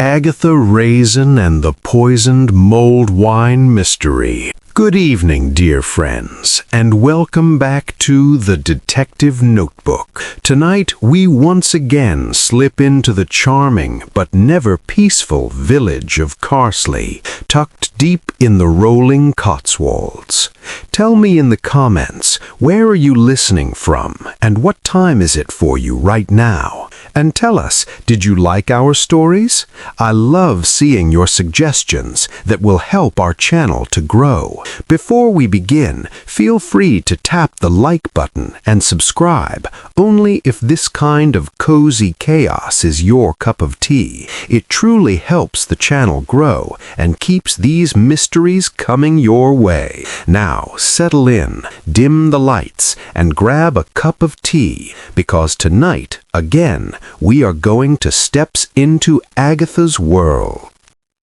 Agatha Raisin and the Poisoned Mulled Wine Mystery. Good evening, dear friends, and welcome back to the Detective Notebook. Tonight, we once again slip into the charming but never peaceful village of Carsley, tucked deep in the rolling Cotswolds. Tell me in the comments, where are you listening from, and what time is it for you right now? And tell us, did you like our stories? I love seeing your suggestions that will help our channel to grow. Before we begin, feel free to tap the like button and subscribe, only if this kind of cozy chaos is your cup of tea. It truly helps the channel grow and keeps these mysteries coming your way. Now, settle in, dim the lights, and grab a cup of tea, because tonight, again, we are going to steps into Agatha's world.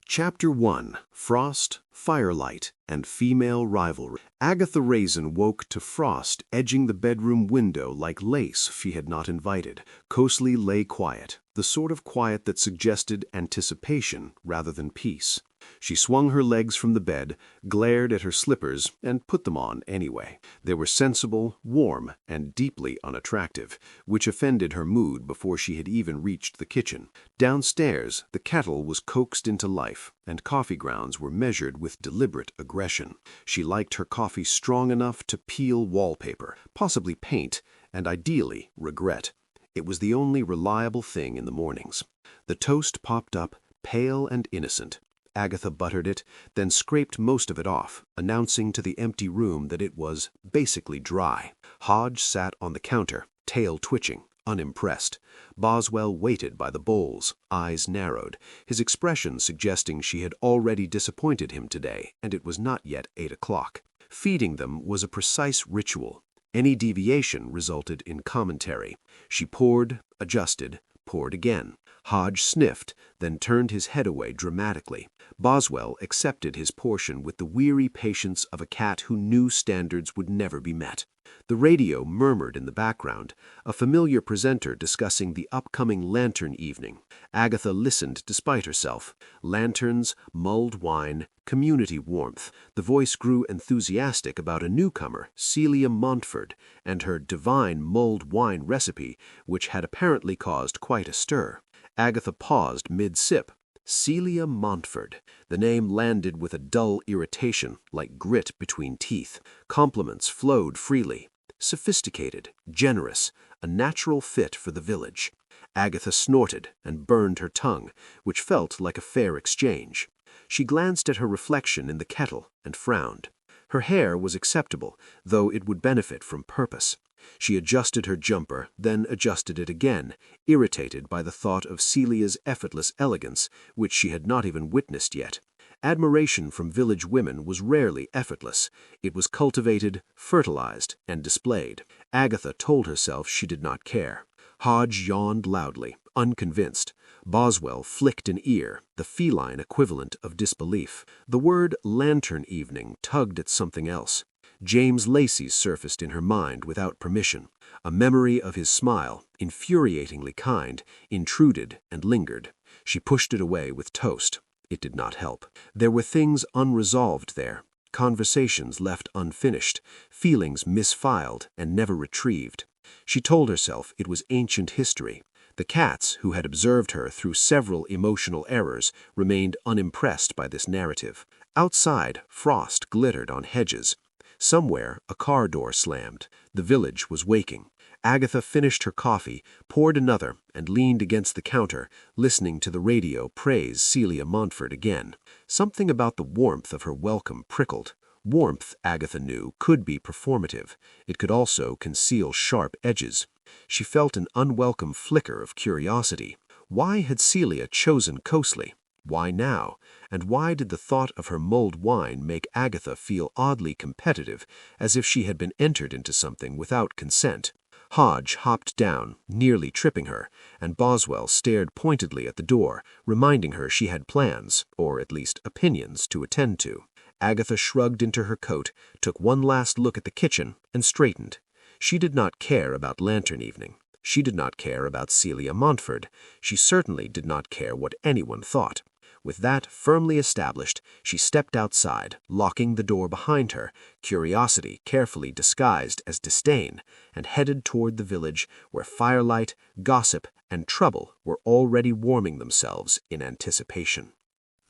Chapter 1. Frost, Firelight, and Female Rivalry. Agatha Raisin woke to frost edging the bedroom window like lace she had not invited. Cosley lay quiet, the sort of quiet that suggested anticipation rather than peace. She swung her legs from the bed, glared at her slippers, and put them on anyway. They were sensible, warm, and deeply unattractive, which offended her mood before she had even reached the kitchen. Downstairs, the kettle was coaxed into life, and coffee grounds were measured with deliberate aggression. She liked her coffee strong enough to peel wallpaper, possibly paint, and ideally regret. It was the only reliable thing in the mornings. The toast popped up, pale and innocent. Agatha buttered it, then scraped most of it off, announcing to the empty room that it was basically dry. Hodge sat on the counter, tail twitching, unimpressed. Boswell waited by the bowls, eyes narrowed, his expression suggesting she had already disappointed him today, and it was not yet 8 o'clock. Feeding them was a precise ritual. Any deviation resulted in commentary. She poured, adjusted, poured again. Hodge sniffed, then turned his head away dramatically. Boswell accepted his portion with the weary patience of a cat who knew standards would never be met. The radio murmured in the background, a familiar presenter discussing the upcoming lantern evening. Agatha listened despite herself. Lanterns, mulled wine, community warmth. The voice grew enthusiastic about a newcomer, Celia Montford, and her divine mulled wine recipe, which had apparently caused quite a stir. Agatha paused mid-sip. Celia Montford. The name landed with a dull irritation, like grit between teeth. Compliments flowed freely. Sophisticated, generous, a natural fit for the village. Agatha snorted and burned her tongue, which felt like a fair exchange. She glanced at her reflection in the kettle and frowned. Her hair was acceptable, though it would benefit from purpose. She adjusted her jumper, then adjusted it again, irritated by the thought of Celia's effortless elegance, which she had not even witnessed yet. Admiration from village women was rarely effortless. It was cultivated, fertilized, and displayed. Agatha told herself she did not care. Hodge yawned loudly, unconvinced. Boswell flicked an ear, the feline equivalent of disbelief. The word lantern evening tugged at something else. James Lacey surfaced in her mind without permission. A memory of his smile, infuriatingly kind, intruded and lingered. She pushed it away with toast. It did not help. There were things unresolved there, conversations left unfinished, feelings misfiled and never retrieved. She told herself it was ancient history. The cats, who had observed her through several emotional errors, remained unimpressed by this narrative. Outside, frost glittered on hedges. Somewhere, a car door slammed. The village was waking. Agatha finished her coffee, poured another, and leaned against the counter, listening to the radio praise Celia Montford again. Something about the warmth of her welcome prickled. Warmth, Agatha knew, could be performative. It could also conceal sharp edges. She felt an unwelcome flicker of curiosity. Why had Celia chosen Cosley? Why now? And why did the thought of her mulled wine make Agatha feel oddly competitive, as if she had been entered into something without consent? Hodge hopped down, nearly tripping her, and Boswell stared pointedly at the door, reminding her she had plans, or at least opinions, to attend to. Agatha shrugged into her coat, took one last look at the kitchen, and straightened. She did not care about lantern evening. She did not care about Celia Montford. She certainly did not care what anyone thought. With that firmly established, she stepped outside, locking the door behind her, curiosity carefully disguised as disdain, and headed toward the village where firelight, gossip, and trouble were already warming themselves in anticipation.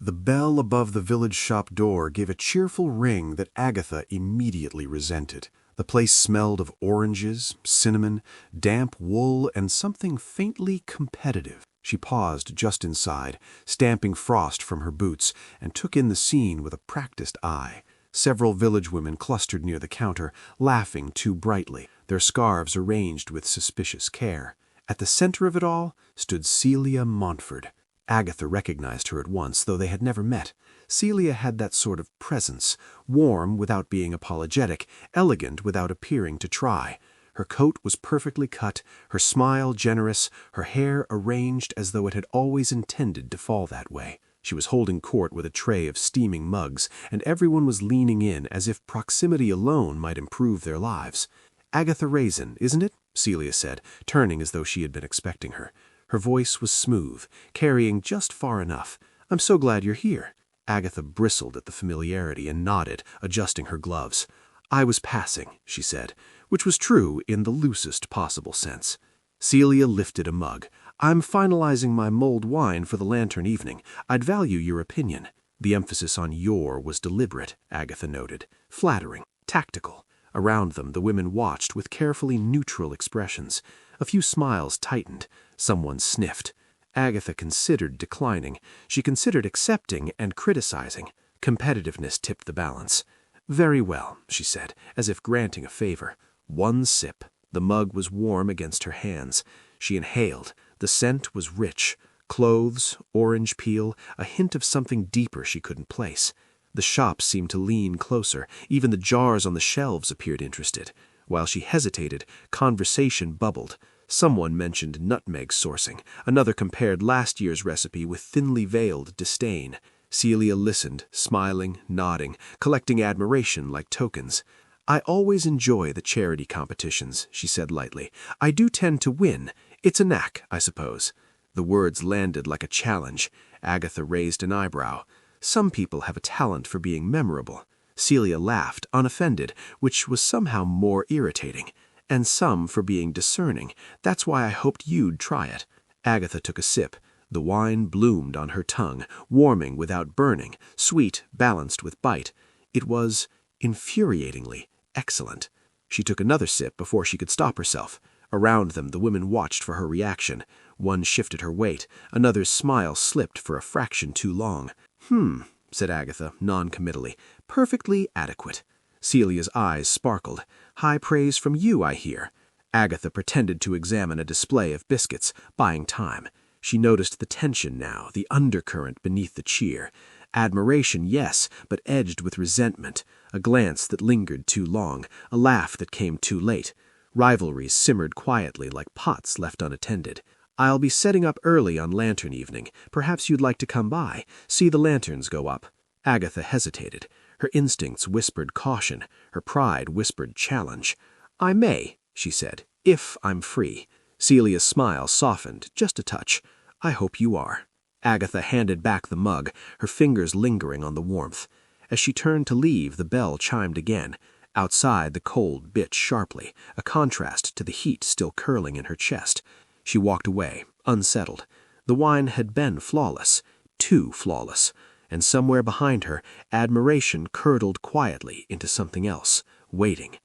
The bell above the village shop door gave a cheerful ring that Agatha immediately resented. The place smelled of oranges, cinnamon, damp wool, and something faintly competitive. She paused just inside, stamping frost from her boots, and took in the scene with a practiced eye. Several village women clustered near the counter, laughing too brightly, their scarves arranged with suspicious care. At the center of it all stood Celia Montford. Agatha recognized her at once, though they had never met. Celia had that sort of presence, warm without being apologetic, elegant without appearing to try. Her coat was perfectly cut, her smile generous, her hair arranged as though it had always intended to fall that way. She was holding court with a tray of steaming mugs, and everyone was leaning in as if proximity alone might improve their lives. "Agatha Raisin, isn't it?" Celia said, turning as though she had been expecting her. Her voice was smooth, carrying just far enough. "I'm so glad you're here." Agatha bristled at the familiarity and nodded, adjusting her gloves. "I was passing," she said, which was true in the loosest possible sense. Celia lifted a mug. "I'm finalizing my mulled wine for the lantern evening. I'd value your opinion." The emphasis on "your" was deliberate, Agatha noted. Flattering, tactical. Around them, the women watched with carefully neutral expressions. A few smiles tightened. Someone sniffed. Agatha considered declining. She considered accepting and criticizing. Competitiveness tipped the balance. "Very well," she said, as if granting a favor. One sip. The mug was warm against her hands. She inhaled. The scent was rich. Cloves, orange peel, a hint of something deeper she couldn't place. The shop seemed to lean closer. Even the jars on the shelves appeared interested. While she hesitated, conversation bubbled. Someone mentioned nutmeg sourcing. Another compared last year's recipe with thinly veiled disdain. Celia listened, smiling, nodding, collecting admiration like tokens. "I always enjoy the charity competitions," she said lightly. "I do tend to win. It's a knack, I suppose." The words landed like a challenge. Agatha raised an eyebrow. "Some people have a talent for being memorable." Celia laughed, unoffended, which was somehow more irritating. "And some for being discerning. That's why I hoped you'd try it." Agatha took a sip. The wine bloomed on her tongue, warming without burning, sweet, balanced with bite. It was infuriatingly excellent. She took another sip before she could stop herself. Around them, the women watched for her reaction. One shifted her weight. Another's smile slipped for a fraction too long. Said Agatha, non-committally. "Perfectly adequate." Celia's eyes sparkled. "High praise from you, I hear." Agatha pretended to examine a display of biscuits, buying time. She noticed the tension now, the undercurrent beneath the cheer. Admiration, yes, but edged with resentment. A glance that lingered too long, a laugh that came too late. Rivalries simmered quietly like pots left unattended. "I'll be setting up early on lantern evening. Perhaps you'd like to come by, see the lanterns go up." Agatha hesitated. Her instincts whispered caution. Her pride whispered challenge. "I may," she said, "if I'm free." Celia's smile softened, just a touch. "I hope you are." Agatha handed back the mug, her fingers lingering on the warmth. As she turned to leave, the bell chimed again. Outside, the cold bit sharply, a contrast to the heat still curling in her chest. She walked away, unsettled. The wine had been flawless, too flawless, and somewhere behind her, admiration curdled quietly into something else, waiting.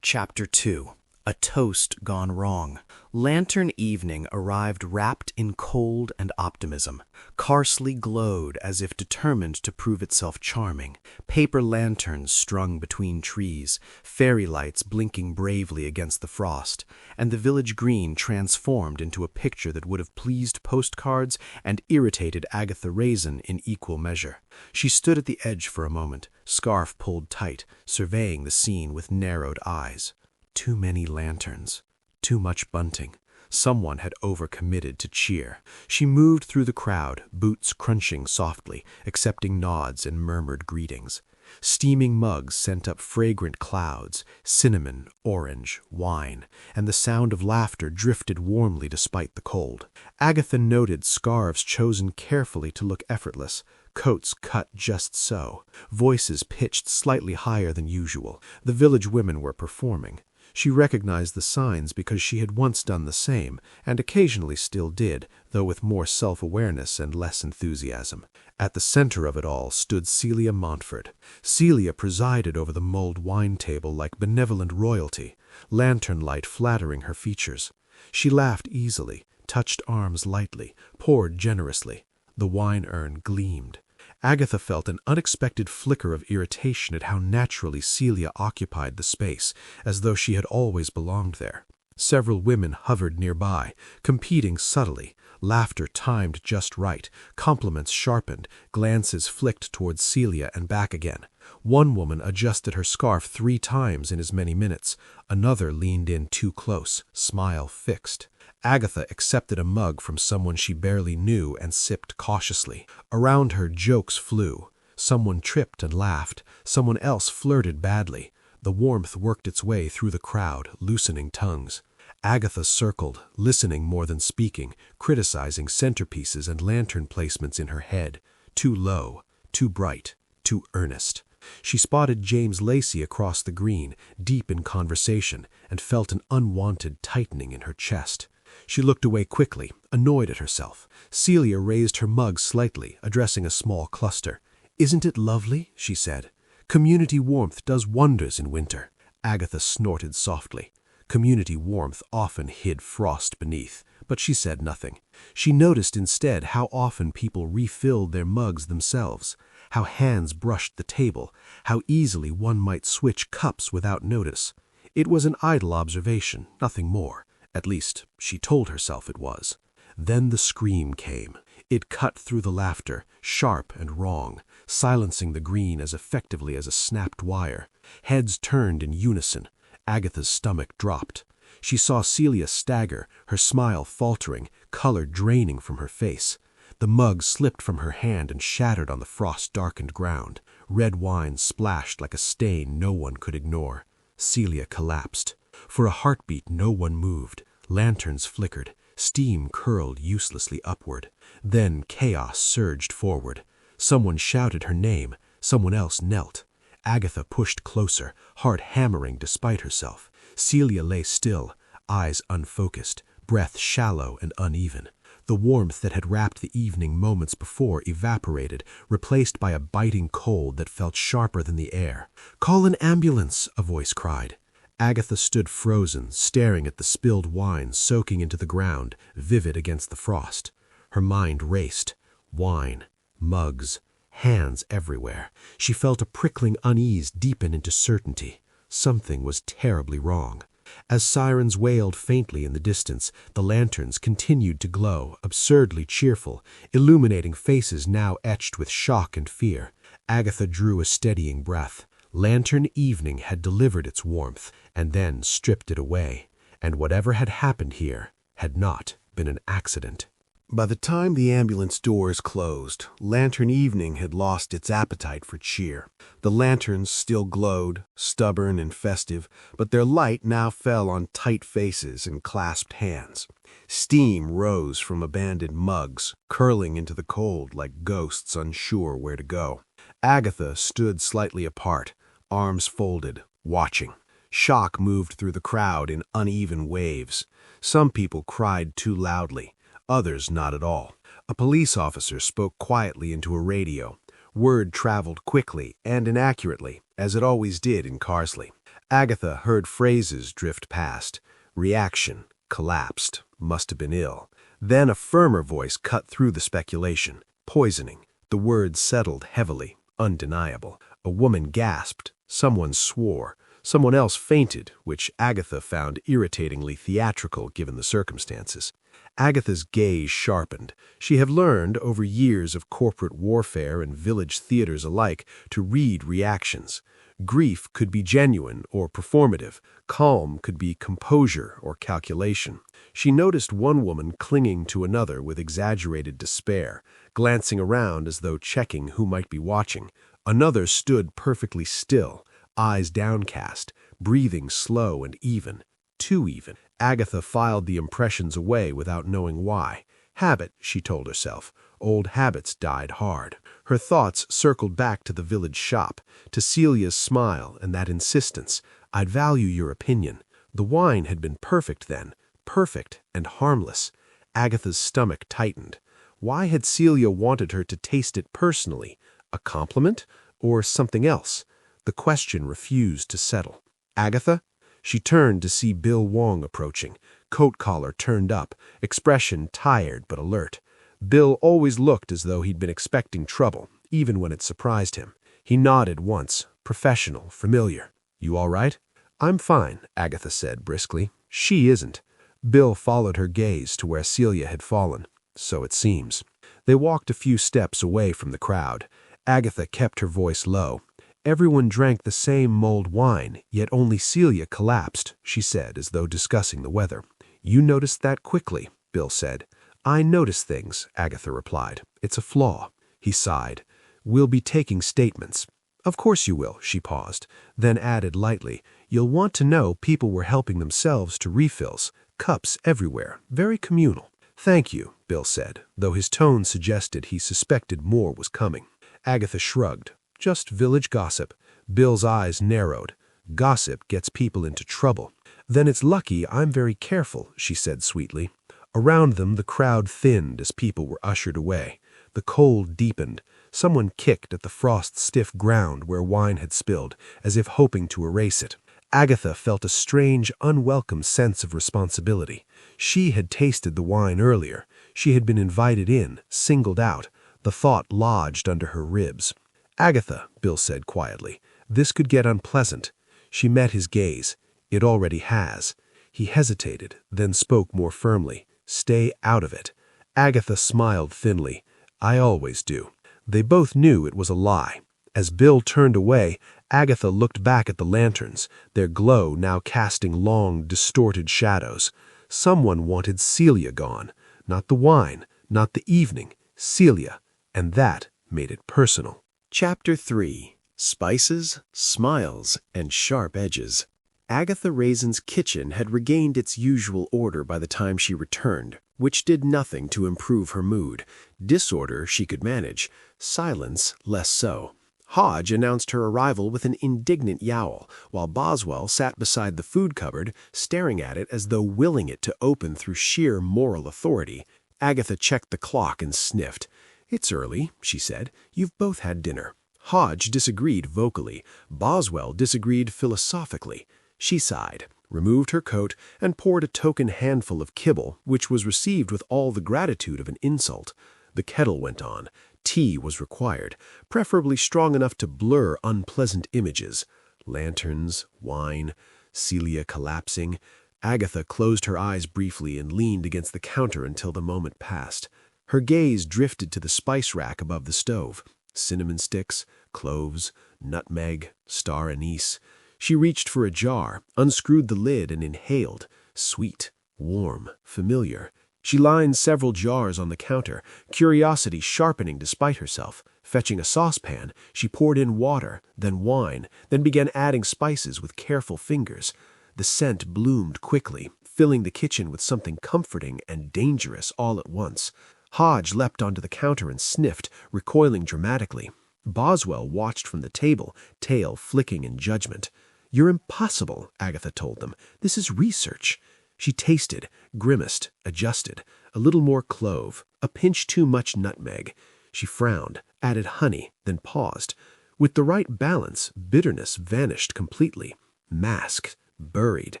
Chapter 2. A Toast Gone Wrong. Lantern evening arrived wrapped in cold and optimism. Carsley glowed as if determined to prove itself charming. Paper lanterns strung between trees, fairy lights blinking bravely against the frost, and the village green transformed into a picture that would have pleased postcards and irritated Agatha Raisin in equal measure. She stood at the edge for a moment, scarf pulled tight, surveying the scene with narrowed eyes. Too many lanterns. Too much bunting. Someone had overcommitted to cheer. She moved through the crowd, boots crunching softly, accepting nods and murmured greetings. Steaming mugs sent up fragrant clouds, cinnamon, orange, wine, and the sound of laughter drifted warmly despite the cold. Agatha noted scarves chosen carefully to look effortless, coats cut just so, voices pitched slightly higher than usual. The village women were performing. She recognized the signs because she had once done the same, and occasionally still did, though with more self-awareness and less enthusiasm. At the center of it all stood Celia Montford. Celia presided over the mulled wine table like benevolent royalty, lantern light flattering her features. She laughed easily, touched arms lightly, poured generously. The wine urn gleamed. Agatha felt an unexpected flicker of irritation at how naturally Celia occupied the space, as though she had always belonged there. Several women hovered nearby, competing subtly, laughter timed just right, compliments sharpened, glances flicked towards Celia and back again. One woman adjusted her scarf 3 times in as many minutes. Another leaned in too close, smile fixed. Agatha accepted a mug from someone she barely knew and sipped cautiously. Around her, jokes flew. Someone tripped and laughed. Someone else flirted badly. The warmth worked its way through the crowd, loosening tongues. Agatha circled, listening more than speaking, criticizing centerpieces and lantern placements in her head. Too low, too bright, too earnest. She spotted James Lacey across the green, deep in conversation, and felt an unwanted tightening in her chest. She looked away quickly, annoyed at herself. Celia raised her mug slightly, addressing a small cluster. "Isn't it lovely?" she said. "Community warmth does wonders in winter." Agatha snorted softly. Community warmth often hid frost beneath, but she said nothing. She noticed instead how often people refilled their mugs themselves, how hands brushed the table, how easily one might switch cups without notice. It was an idle observation, nothing more. At least, she told herself it was. Then the scream came. It cut through the laughter, sharp and wrong, silencing the green as effectively as a snapped wire. Heads turned in unison. Agatha's stomach dropped. She saw Celia stagger, her smile faltering, color draining from her face. The mug slipped from her hand and shattered on the frost-darkened ground. Red wine splashed like a stain no one could ignore. Celia collapsed. For a heartbeat, no one moved. Lanterns flickered. Steam curled uselessly upward. Then chaos surged forward. Someone shouted her name. Someone else knelt. Agatha pushed closer, heart hammering despite herself. Celia lay still, eyes unfocused, breath shallow and uneven. The warmth that had wrapped the evening moments before evaporated, replaced by a biting cold that felt sharper than the air. "Call an ambulance," a voice cried. Agatha stood frozen, staring at the spilled wine soaking into the ground, vivid against the frost. Her mind raced. Wine, mugs, hands everywhere. She felt a prickling unease deepen into certainty. Something was terribly wrong. As sirens wailed faintly in the distance, the lanterns continued to glow, absurdly cheerful, illuminating faces now etched with shock and fear. Agatha drew a steadying breath. Lantern evening had delivered its warmth, and then stripped it away, and whatever had happened here had not been an accident. By the time the ambulance doors closed, Lantern evening had lost its appetite for cheer. The lanterns still glowed, stubborn and festive, but their light now fell on tight faces and clasped hands. Steam rose from abandoned mugs, curling into the cold like ghosts unsure where to go. Agatha stood slightly apart, arms folded, watching. Shock moved through the crowd in uneven waves. Some people cried too loudly. Others not at all. A police officer spoke quietly into a radio. Word traveled quickly and inaccurately, as it always did in Carsley. Agatha heard phrases drift past. Reaction, collapsed, must have been ill. Then a firmer voice cut through the speculation. Poisoning. The word settled heavily, undeniable. A woman gasped. Someone swore. Someone else fainted, which Agatha found irritatingly theatrical given the circumstances. Agatha's gaze sharpened. She had learned, over years of corporate warfare and village theaters alike, to read reactions. Grief could be genuine or performative. Calm could be composure or calculation. She noticed one woman clinging to another with exaggerated despair, glancing around as though checking who might be watching. Another stood perfectly still, eyes downcast, breathing slow and even, too even. Agatha filed the impressions away without knowing why. Habit, she told herself. Old habits died hard. Her thoughts circled back to the village shop, to Celia's smile and that insistence. I'd value your opinion. The wine had been perfect then, perfect and harmless. Agatha's stomach tightened. Why had Celia wanted her to taste it personally? A compliment? Or something else? The question refused to settle. Agatha? She turned to see Bill Wong approaching, coat collar turned up, expression tired but alert. Bill always looked as though he'd been expecting trouble, even when it surprised him. He nodded once, professional, familiar. You all right? I'm fine, Agatha said briskly. She isn't. Bill followed her gaze to where Celia had fallen. So it seems. They walked a few steps away from the crowd. Agatha kept her voice low. Everyone drank the same mulled wine, yet only Celia collapsed, she said, as though discussing the weather. You noticed that quickly, Bill said. I notice things, Agatha replied. It's a flaw. He sighed. We'll be taking statements. Of course you will, she paused, then added lightly. You'll want to know people were helping themselves to refills, cups everywhere, very communal. Thank you, Bill said, though his tone suggested he suspected more was coming. Agatha shrugged. Just village gossip. Bill's eyes narrowed. Gossip gets people into trouble. Then it's lucky I'm very careful, she said sweetly. Around them the crowd thinned as people were ushered away. The cold deepened. Someone kicked at the frost-stiff ground where wine had spilled, as if hoping to erase it. Agatha felt a strange, unwelcome sense of responsibility. She had tasted the wine earlier. She had been invited in, singled out. The thought lodged under her ribs. Agatha, Bill said quietly, this could get unpleasant. She met his gaze. It already has. He hesitated, then spoke more firmly. Stay out of it. Agatha smiled thinly. I always do. They both knew it was a lie. As Bill turned away, Agatha looked back at the lanterns, their glow now casting long, distorted shadows. Someone wanted Celia gone. Not the wine, not the evening. Celia. And that made it personal. Chapter 3. Spices, Smiles, and Sharp Edges. Agatha Raisin's kitchen had regained its usual order by the time she returned, which did nothing to improve her mood. Disorder she could manage, silence less so. Hodge announced her arrival with an indignant yowl, while Boswell sat beside the food cupboard, staring at it as though willing it to open through sheer moral authority. Agatha checked the clock and sniffed. It's early, she said. You've both had dinner. Hodge disagreed vocally. Boswell disagreed philosophically. She sighed, removed her coat, and poured a token handful of kibble, which was received with all the gratitude of an insult. The kettle went on. Tea was required, preferably strong enough to blur unpleasant images. Lanterns, wine, Celia collapsing. Agatha closed her eyes briefly and leaned against the counter until the moment passed. Her gaze drifted to the spice rack above the stove. Cinnamon sticks, cloves, nutmeg, star anise. She reached for a jar, unscrewed the lid, and inhaled. Sweet, warm, familiar. She lined several jars on the counter, curiosity sharpening despite herself. Fetching a saucepan, she poured in water, then wine, then began adding spices with careful fingers. The scent bloomed quickly, filling the kitchen with something comforting and dangerous all at once. Hodge leapt onto the counter and sniffed, recoiling dramatically. Boswell watched from the table, tail flicking in judgment. You're impossible, Agatha told them. This is research. She tasted, grimaced, adjusted. A little more clove, a pinch too much nutmeg. She frowned, added honey, then paused. With the right balance, bitterness vanished completely. Masked, buried.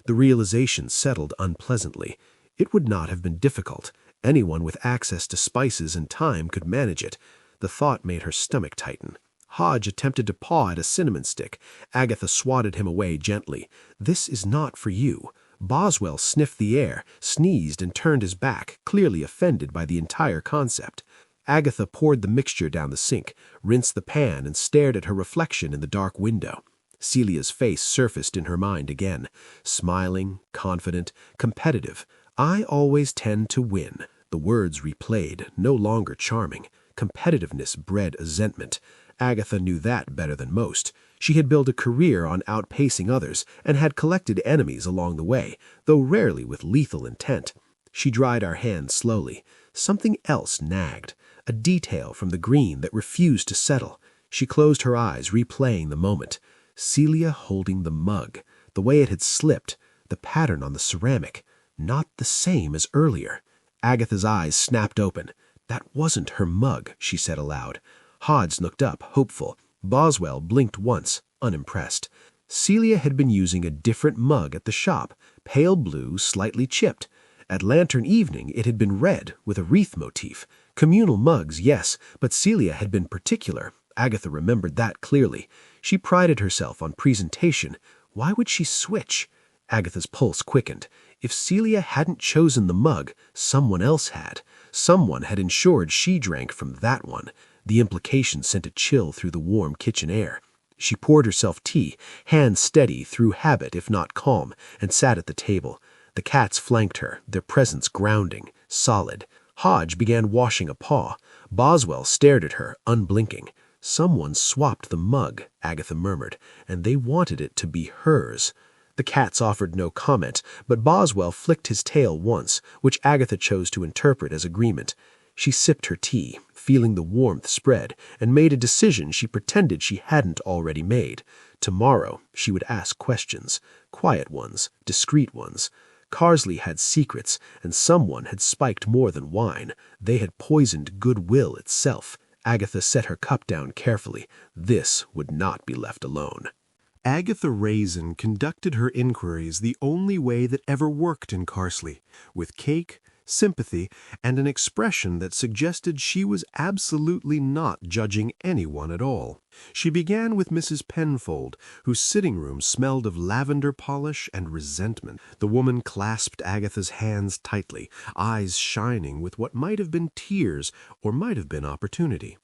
The realization settled unpleasantly. It would not have been difficult. Anyone with access to spices and time could manage it. The thought made her stomach tighten. Hodge attempted to paw at a cinnamon stick. Agatha swatted him away gently. This is not for you. Boswell sniffed the air, sneezed, and turned his back, clearly offended by the entire concept. Agatha poured the mixture down the sink, rinsed the pan, and stared at her reflection in the dark window. Celia's face surfaced in her mind again. Smiling, confident, competitive. I always tend to win. The words replayed, no longer charming. Competitiveness bred resentment. Agatha knew that better than most. She had built a career on outpacing others and had collected enemies along the way, though rarely with lethal intent. She dried her hands slowly. Something else nagged, a detail from the green that refused to settle. She closed her eyes, replaying the moment. Celia holding the mug, the way it had slipped, the pattern on the ceramic, not the same as earlier. Agatha's eyes snapped open. That wasn't her mug, she said aloud. Hodge looked up, hopeful. Boswell blinked once, unimpressed. Celia had been using a different mug at the shop, pale blue, slightly chipped. At Lantern Evening it had been red, with a wreath motif. Communal mugs, yes, but Celia had been particular. Agatha remembered that clearly. She prided herself on presentation. Why would she switch? Agatha's pulse quickened. If Celia hadn't chosen the mug, someone else had. Someone had ensured she drank from that one. The implication sent a chill through the warm kitchen air. She poured herself tea, hands steady through habit if not calm, and sat at the table. The cats flanked her, their presence grounding, solid. Hodge began washing a paw. Boswell stared at her, unblinking. Someone swapped the mug, Agatha murmured, and they wanted it to be hers. The cats offered no comment, but Boswell flicked his tail once, which Agatha chose to interpret as agreement. She sipped her tea, feeling the warmth spread, and made a decision she pretended she hadn't already made. Tomorrow she would ask questions, quiet ones, discreet ones. Carsley had secrets, and someone had spiked more than wine. They had poisoned goodwill itself. Agatha set her cup down carefully. This would not be left alone. Agatha Raisin conducted her inquiries the only way that ever worked in Carsley, with cake, sympathy, and an expression that suggested she was absolutely not judging anyone at all. She began with Mrs. Penfold, whose sitting room smelled of lavender polish and resentment. The woman clasped Agatha's hands tightly, eyes shining with what might have been tears or might have been opportunity.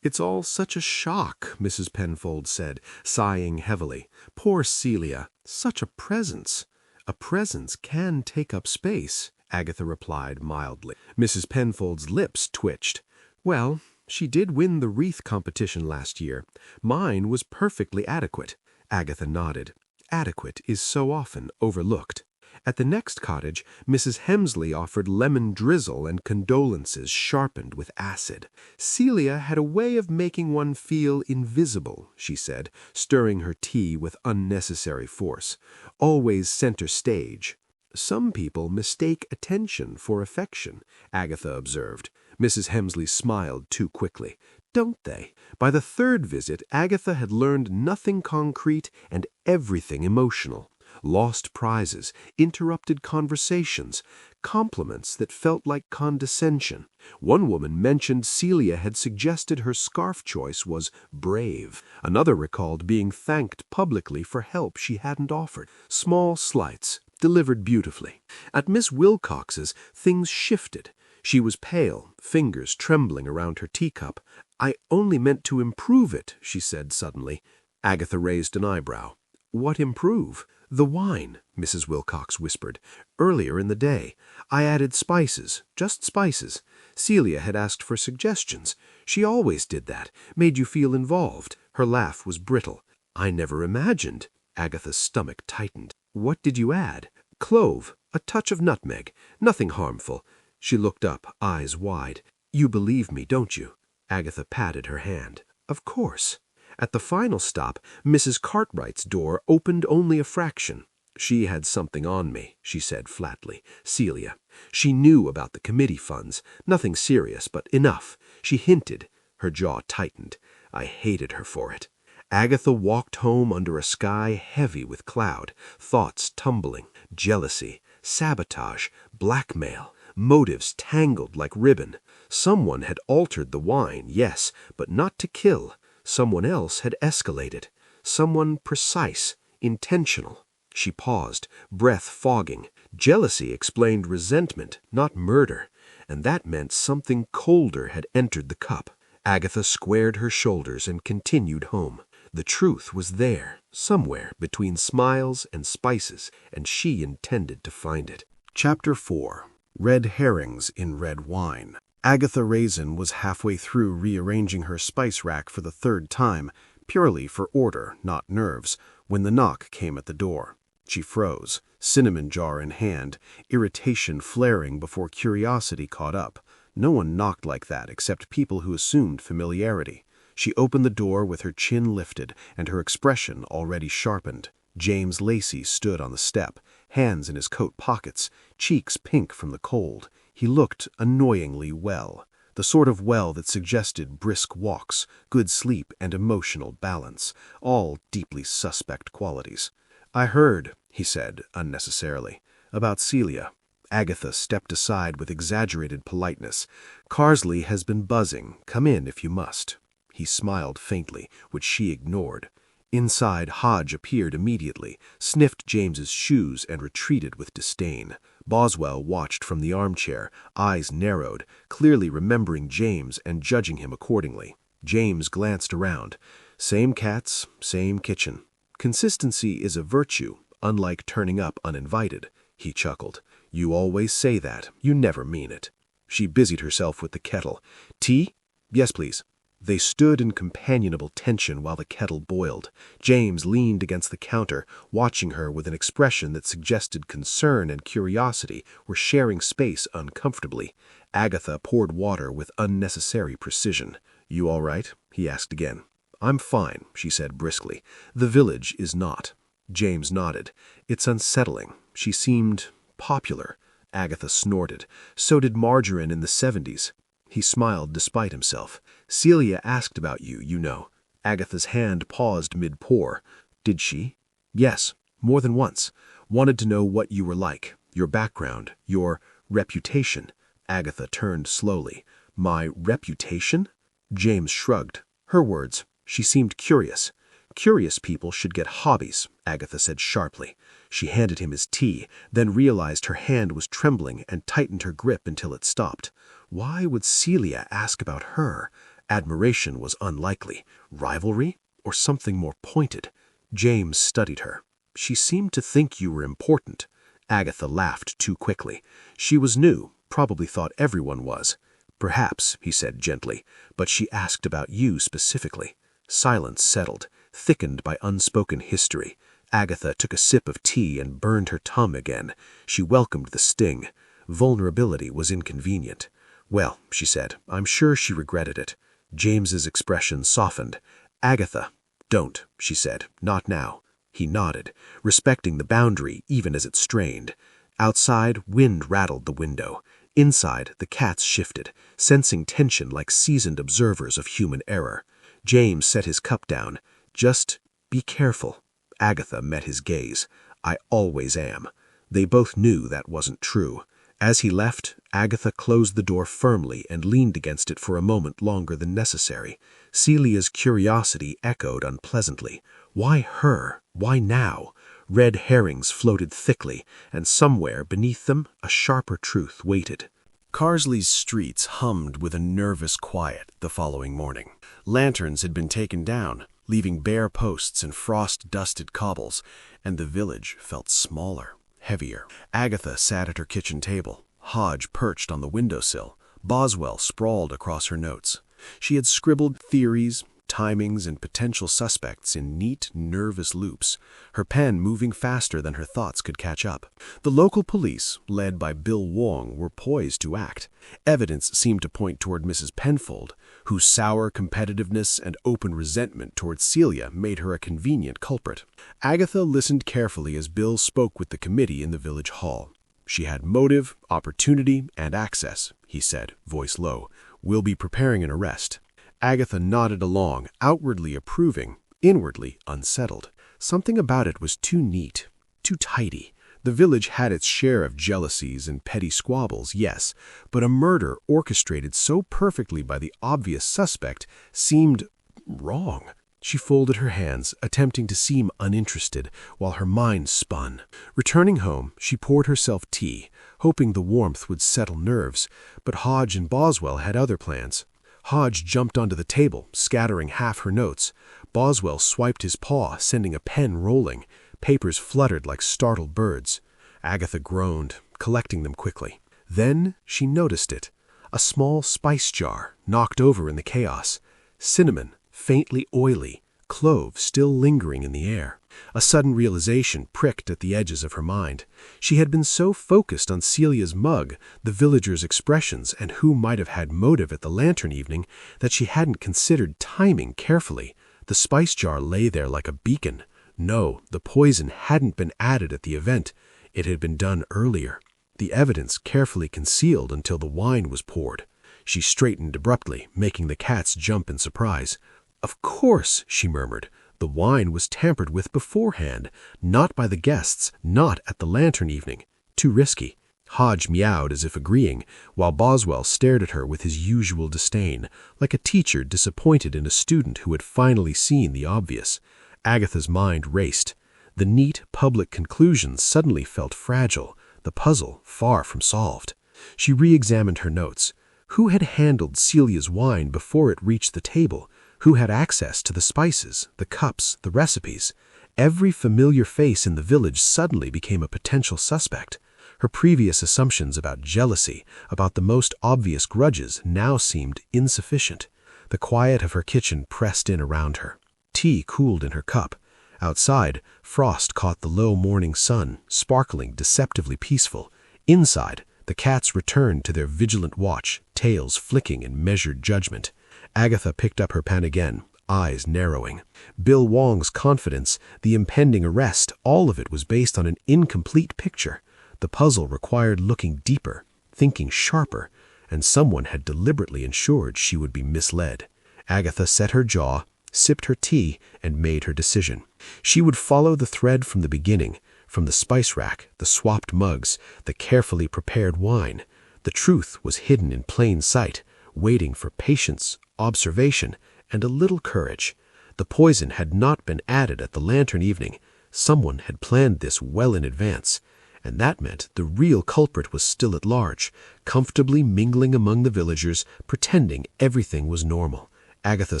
"It's all such a shock," Mrs. Penfold said, sighing heavily. "Poor Celia, such a presence." "A presence can take up space," Agatha replied mildly. Mrs. Penfold's lips twitched. "Well, she did win the wreath competition last year. Mine was perfectly adequate." Agatha nodded. Adequate is so often overlooked. At the next cottage, Mrs. Hemsley offered lemon drizzle and condolences sharpened with acid. "Celia had a way of making one feel invisible," she said, stirring her tea with unnecessary force. "Always center stage." "Some people mistake attention for affection," Agatha observed. Mrs. Hemsley smiled too quickly. "Don't they?" By the third visit, Agatha had learned nothing concrete and everything emotional. Lost prizes, interrupted conversations, compliments that felt like condescension. One woman mentioned Celia had suggested her scarf choice was brave. Another recalled being thanked publicly for help she hadn't offered. Small slights, delivered beautifully. At Miss Wilcox's, things shifted. She was pale, fingers trembling around her teacup. "I only meant to improve it," she said suddenly. Agatha raised an eyebrow. "What improve?" "The wine," Mrs. Wilcox whispered. "Earlier in the day. I added spices, just spices. Celia had asked for suggestions. She always did that, made you feel involved." Her laugh was brittle. "I never imagined." Agatha's stomach tightened. "What did you add?" "Clove, a touch of nutmeg, nothing harmful." She looked up, eyes wide. "You believe me, don't you?" Agatha patted her hand. "Of course." At the final stop, Mrs. Cartwright's door opened only a fraction. "She had something on me," she said flatly. "Celia. She knew about the committee funds. Nothing serious, but enough. She hinted." Her jaw tightened. "I hated her for it." Agatha walked home under a sky heavy with cloud, thoughts tumbling, jealousy, sabotage, blackmail, motives tangled like ribbon. Someone had altered the wine, yes, but not to kill. Someone else had escalated. Someone precise, intentional. She paused, breath fogging. Jealousy explained resentment, not murder, and that meant something colder had entered the cup. Agatha squared her shoulders and continued home. The truth was there, somewhere between smiles and spices, and she intended to find it. Chapter 4. Red Herrings in Red Wine. Agatha Raisin was halfway through rearranging her spice rack for the third time, purely for order, not nerves, when the knock came at the door. She froze, cinnamon jar in hand, irritation flaring before curiosity caught up. No one knocked like that except people who assumed familiarity. She opened the door with her chin lifted and her expression already sharpened. James Lacey stood on the step, hands in his coat pockets, cheeks pink from the cold. He looked annoyingly well, the sort of well that suggested brisk walks, good sleep, and emotional balance, all deeply suspect qualities. "I heard," he said, unnecessarily, "about Celia." Agatha stepped aside with exaggerated politeness. "Carsley has been buzzing. Come in if you must." He smiled faintly, which she ignored. Inside, Hodge appeared immediately, sniffed James's shoes, and retreated with disdain. Boswell watched from the armchair, eyes narrowed, clearly remembering James and judging him accordingly. James glanced around. Same cats, same kitchen. Consistency is a virtue, unlike turning up uninvited. He chuckled. "You always say that. You never mean it." She busied herself with the kettle. "Tea?" "Yes, please." They stood in companionable tension while the kettle boiled. James leaned against the counter, watching her with an expression that suggested concern and curiosity were sharing space uncomfortably. Agatha poured water with unnecessary precision. "You all right?" he asked again. "I'm fine," she said briskly. "The village is not." James nodded. "It's unsettling. She seemed popular." Agatha snorted. "So did Margarine in the 70s. He smiled despite himself. "Celia asked about you, you know." Agatha's hand paused mid-pour. "Did she?" "Yes, more than once. Wanted to know what you were like, your background, your reputation." Agatha turned slowly. "My reputation?" James shrugged. Her words. She seemed curious. "Curious people should get hobbies," Agatha said sharply. She handed him his tea, then realized her hand was trembling and tightened her grip until it stopped. Why would Celia ask about her? Admiration was unlikely. Rivalry? Or something more pointed? James studied her. "She seemed to think you were important." Agatha laughed too quickly. She was new, probably thought everyone was. "Perhaps," he said gently, "but she asked about you specifically." Silence settled, thickened by unspoken history. Agatha took a sip of tea and burned her tongue again. She welcomed the sting. Vulnerability was inconvenient. "Well," she said, "I'm sure she regretted it." James's expression softened. "Agatha, don't," she said, "not now." He nodded, respecting the boundary even as it strained. Outside, wind rattled the window. Inside, the cats shifted, sensing tension like seasoned observers of human error. James set his cup down. "Just be careful." Agatha met his gaze. "I always am." They both knew that wasn't true. As he left, Agatha closed the door firmly and leaned against it for a moment longer than necessary. Celia's curiosity echoed unpleasantly. Why her? Why now? Red herrings floated thickly, and somewhere beneath them a sharper truth waited. Carsley's streets hummed with a nervous quiet the following morning. Lanterns had been taken down, leaving bare posts and frost-dusted cobbles, and the village felt smaller, heavier. Agatha sat at her kitchen table, Hodge perched on the windowsill, Boswell sprawled across her notes. She had scribbled theories, timings, and potential suspects in neat, nervous loops, her pen moving faster than her thoughts could catch up. The local police, led by Bill Wong, were poised to act. Evidence seemed to point toward Mrs. Penfold, whose sour competitiveness and open resentment toward Celia made her a convenient culprit. Agatha listened carefully as Bill spoke with the committee in the village hall. "She had motive, opportunity, and access," he said, voice low. "We'll be preparing an arrest." Agatha nodded along, outwardly approving, inwardly unsettled. Something about it was too neat, too tidy. The village had its share of jealousies and petty squabbles, yes, but a murder orchestrated so perfectly by the obvious suspect seemed wrong. She folded her hands, attempting to seem uninterested, while her mind spun. Returning home, she poured herself tea, hoping the warmth would settle nerves, but Hodge and Boswell had other plans. Hodge jumped onto the table, scattering half her notes. Boswell swiped his paw, sending a pen rolling. Papers fluttered like startled birds. Agatha groaned, collecting them quickly. Then she noticed it. A small spice jar, knocked over in the chaos. Cinnamon, faintly oily. Clove still lingering in the air. A sudden realization pricked at the edges of her mind. She had been so focused on Celia's mug, the villagers' expressions, and who might have had motive at the lantern evening, that she hadn't considered timing carefully. The spice jar lay there like a beacon. No, the poison hadn't been added at the event. It had been done earlier. The evidence carefully concealed until the wine was poured. She straightened abruptly, making the cats jump in surprise. "Of course," she murmured. "The wine was tampered with beforehand, not by the guests, not at the lantern evening. Too risky." Hodge meowed as if agreeing, while Boswell stared at her with his usual disdain, like a teacher disappointed in a student who had finally seen the obvious. Agatha's mind raced. The neat public conclusion suddenly felt fragile, the puzzle far from solved. She re-examined her notes. Who had handled Celia's wine before it reached the table? Who had access to the spices, the cups, the recipes? Every familiar face in the village suddenly became a potential suspect. Her previous assumptions about jealousy, about the most obvious grudges, now seemed insufficient. The quiet of her kitchen pressed in around her. Tea cooled in her cup. Outside, frost caught the low morning sun, sparkling, deceptively peaceful. Inside, the cats returned to their vigilant watch, tails flicking in measured judgment. Agatha picked up her pen again, eyes narrowing. Bill Wong's confidence, the impending arrest, all of it was based on an incomplete picture. The puzzle required looking deeper, thinking sharper, and someone had deliberately ensured she would be misled. Agatha set her jaw, sipped her tea, and made her decision. She would follow the thread from the beginning, from the spice rack, the swapped mugs, the carefully prepared wine. The truth was hidden in plain sight, waiting for patience, observation, and a little courage. The poison had not been added at the lantern evening. Someone had planned this well in advance, and that meant the real culprit was still at large, comfortably mingling among the villagers, pretending everything was normal. Agatha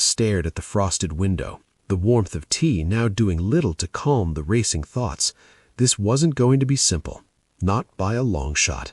stared at the frosted window, the warmth of tea now doing little to calm the racing thoughts. This wasn't going to be simple, not by a long shot.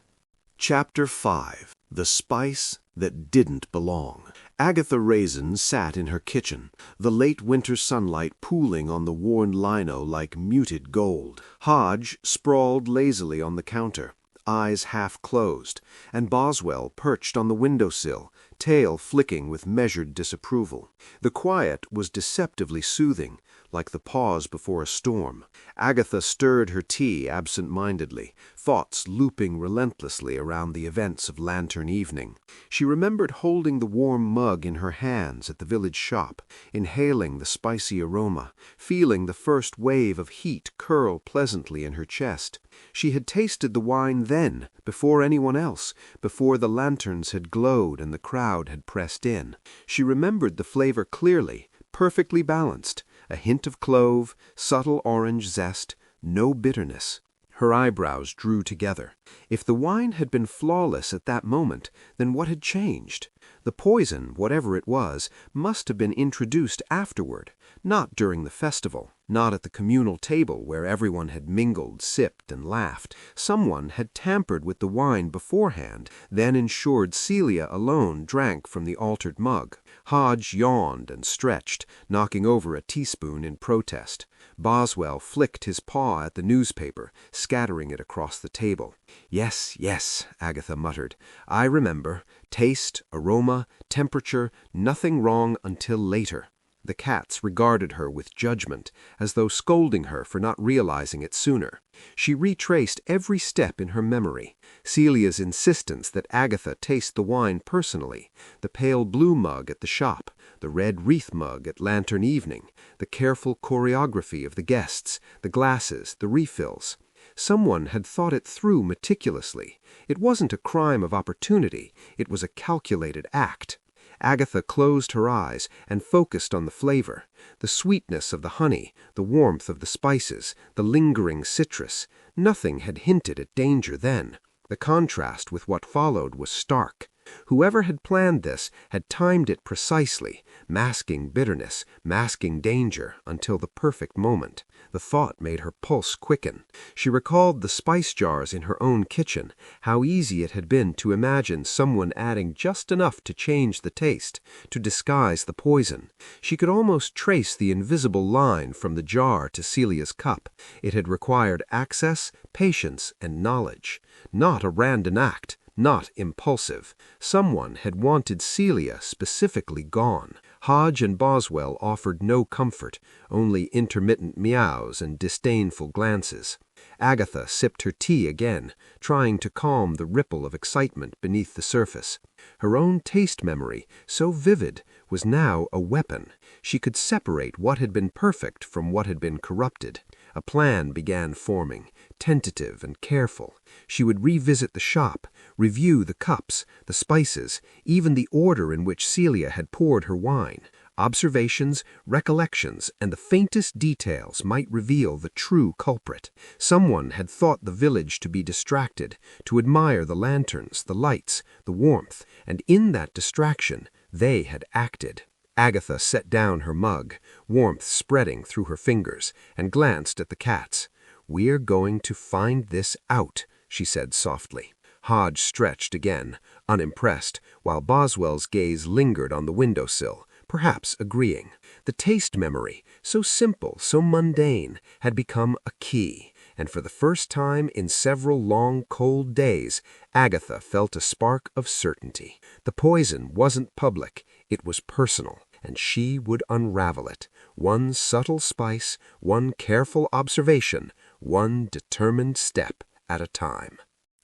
Chapter 5. The Spice That Didn't Belong. Agatha Raisin sat in her kitchen, the late winter sunlight pooling on the worn lino like muted gold. Hodge sprawled lazily on the counter, eyes half closed, and Boswell perched on the windowsill, tail flicking with measured disapproval. The quiet was deceptively soothing, like the pause before a storm. Agatha stirred her tea absent-mindedly, thoughts looping relentlessly around the events of lantern evening. She remembered holding the warm mug in her hands at the village shop, inhaling the spicy aroma, feeling the first wave of heat curl pleasantly in her chest. She had tasted the wine then, before anyone else, before the lanterns had glowed and the crowd had pressed in. She remembered the flavor clearly, perfectly balanced, a hint of clove, subtle orange zest, no bitterness. Her eyebrows drew together. If the wine had been flawless at that moment, then what had changed? The poison, whatever it was, must have been introduced afterward, not during the festival, not at the communal table where everyone had mingled, sipped, and laughed. Someone had tampered with the wine beforehand, then ensured Celia alone drank from the altered mug. Hodge yawned and stretched, knocking over a teaspoon in protest. Boswell flicked his paw at the newspaper, scattering it across the table. "Yes, yes," Agatha muttered. "I remember. Taste, aroma, temperature, nothing wrong until later." The cats regarded her with judgment, as though scolding her for not realizing it sooner. She retraced every step in her memory. Celia's insistence that Agatha taste the wine personally, the pale blue mug at the shop, the red wreath mug at lantern evening, the careful choreography of the guests, the glasses, the refills. Someone had thought it through meticulously. It wasn't a crime of opportunity. It was a calculated act. Agatha closed her eyes and focused on the flavor, the sweetness of the honey, the warmth of the spices, the lingering citrus. Nothing had hinted at danger then. The contrast with what followed was stark. Whoever had planned this had timed it precisely, masking bitterness, masking danger, until the perfect moment. The thought made her pulse quicken. She recalled the spice jars in her own kitchen, how easy it had been to imagine someone adding just enough to change the taste, to disguise the poison. She could almost trace the invisible line from the jar to Celia's cup. It had required access, patience, and knowledge. Not a random act, not impulsive. Someone had wanted Celia specifically gone. Hodge and Boswell offered no comfort, only intermittent meows and disdainful glances. Agatha sipped her tea again, trying to calm the ripple of excitement beneath the surface. Her own taste memory, so vivid, was now a weapon. She could separate what had been perfect from what had been corrupted. A plan began forming, tentative and careful. She would revisit the shop, review the cups, the spices, even the order in which Celia had poured her wine. Observations, recollections, and the faintest details might reveal the true culprit. Someone had thought the village to be distracted, to admire the lanterns, the lights, the warmth, and in that distraction they had acted. Agatha set down her mug, warmth spreading through her fingers, and glanced at the cats. "We're going to find this out," she said softly. Hodge stretched again, unimpressed, while Boswell's gaze lingered on the windowsill, perhaps agreeing. The taste memory, so simple, so mundane, had become a key, and for the first time in several long, cold days, Agatha felt a spark of certainty. The poison wasn't public, it was personal, and she would unravel it. One subtle spice, one careful observation, one determined step at a time.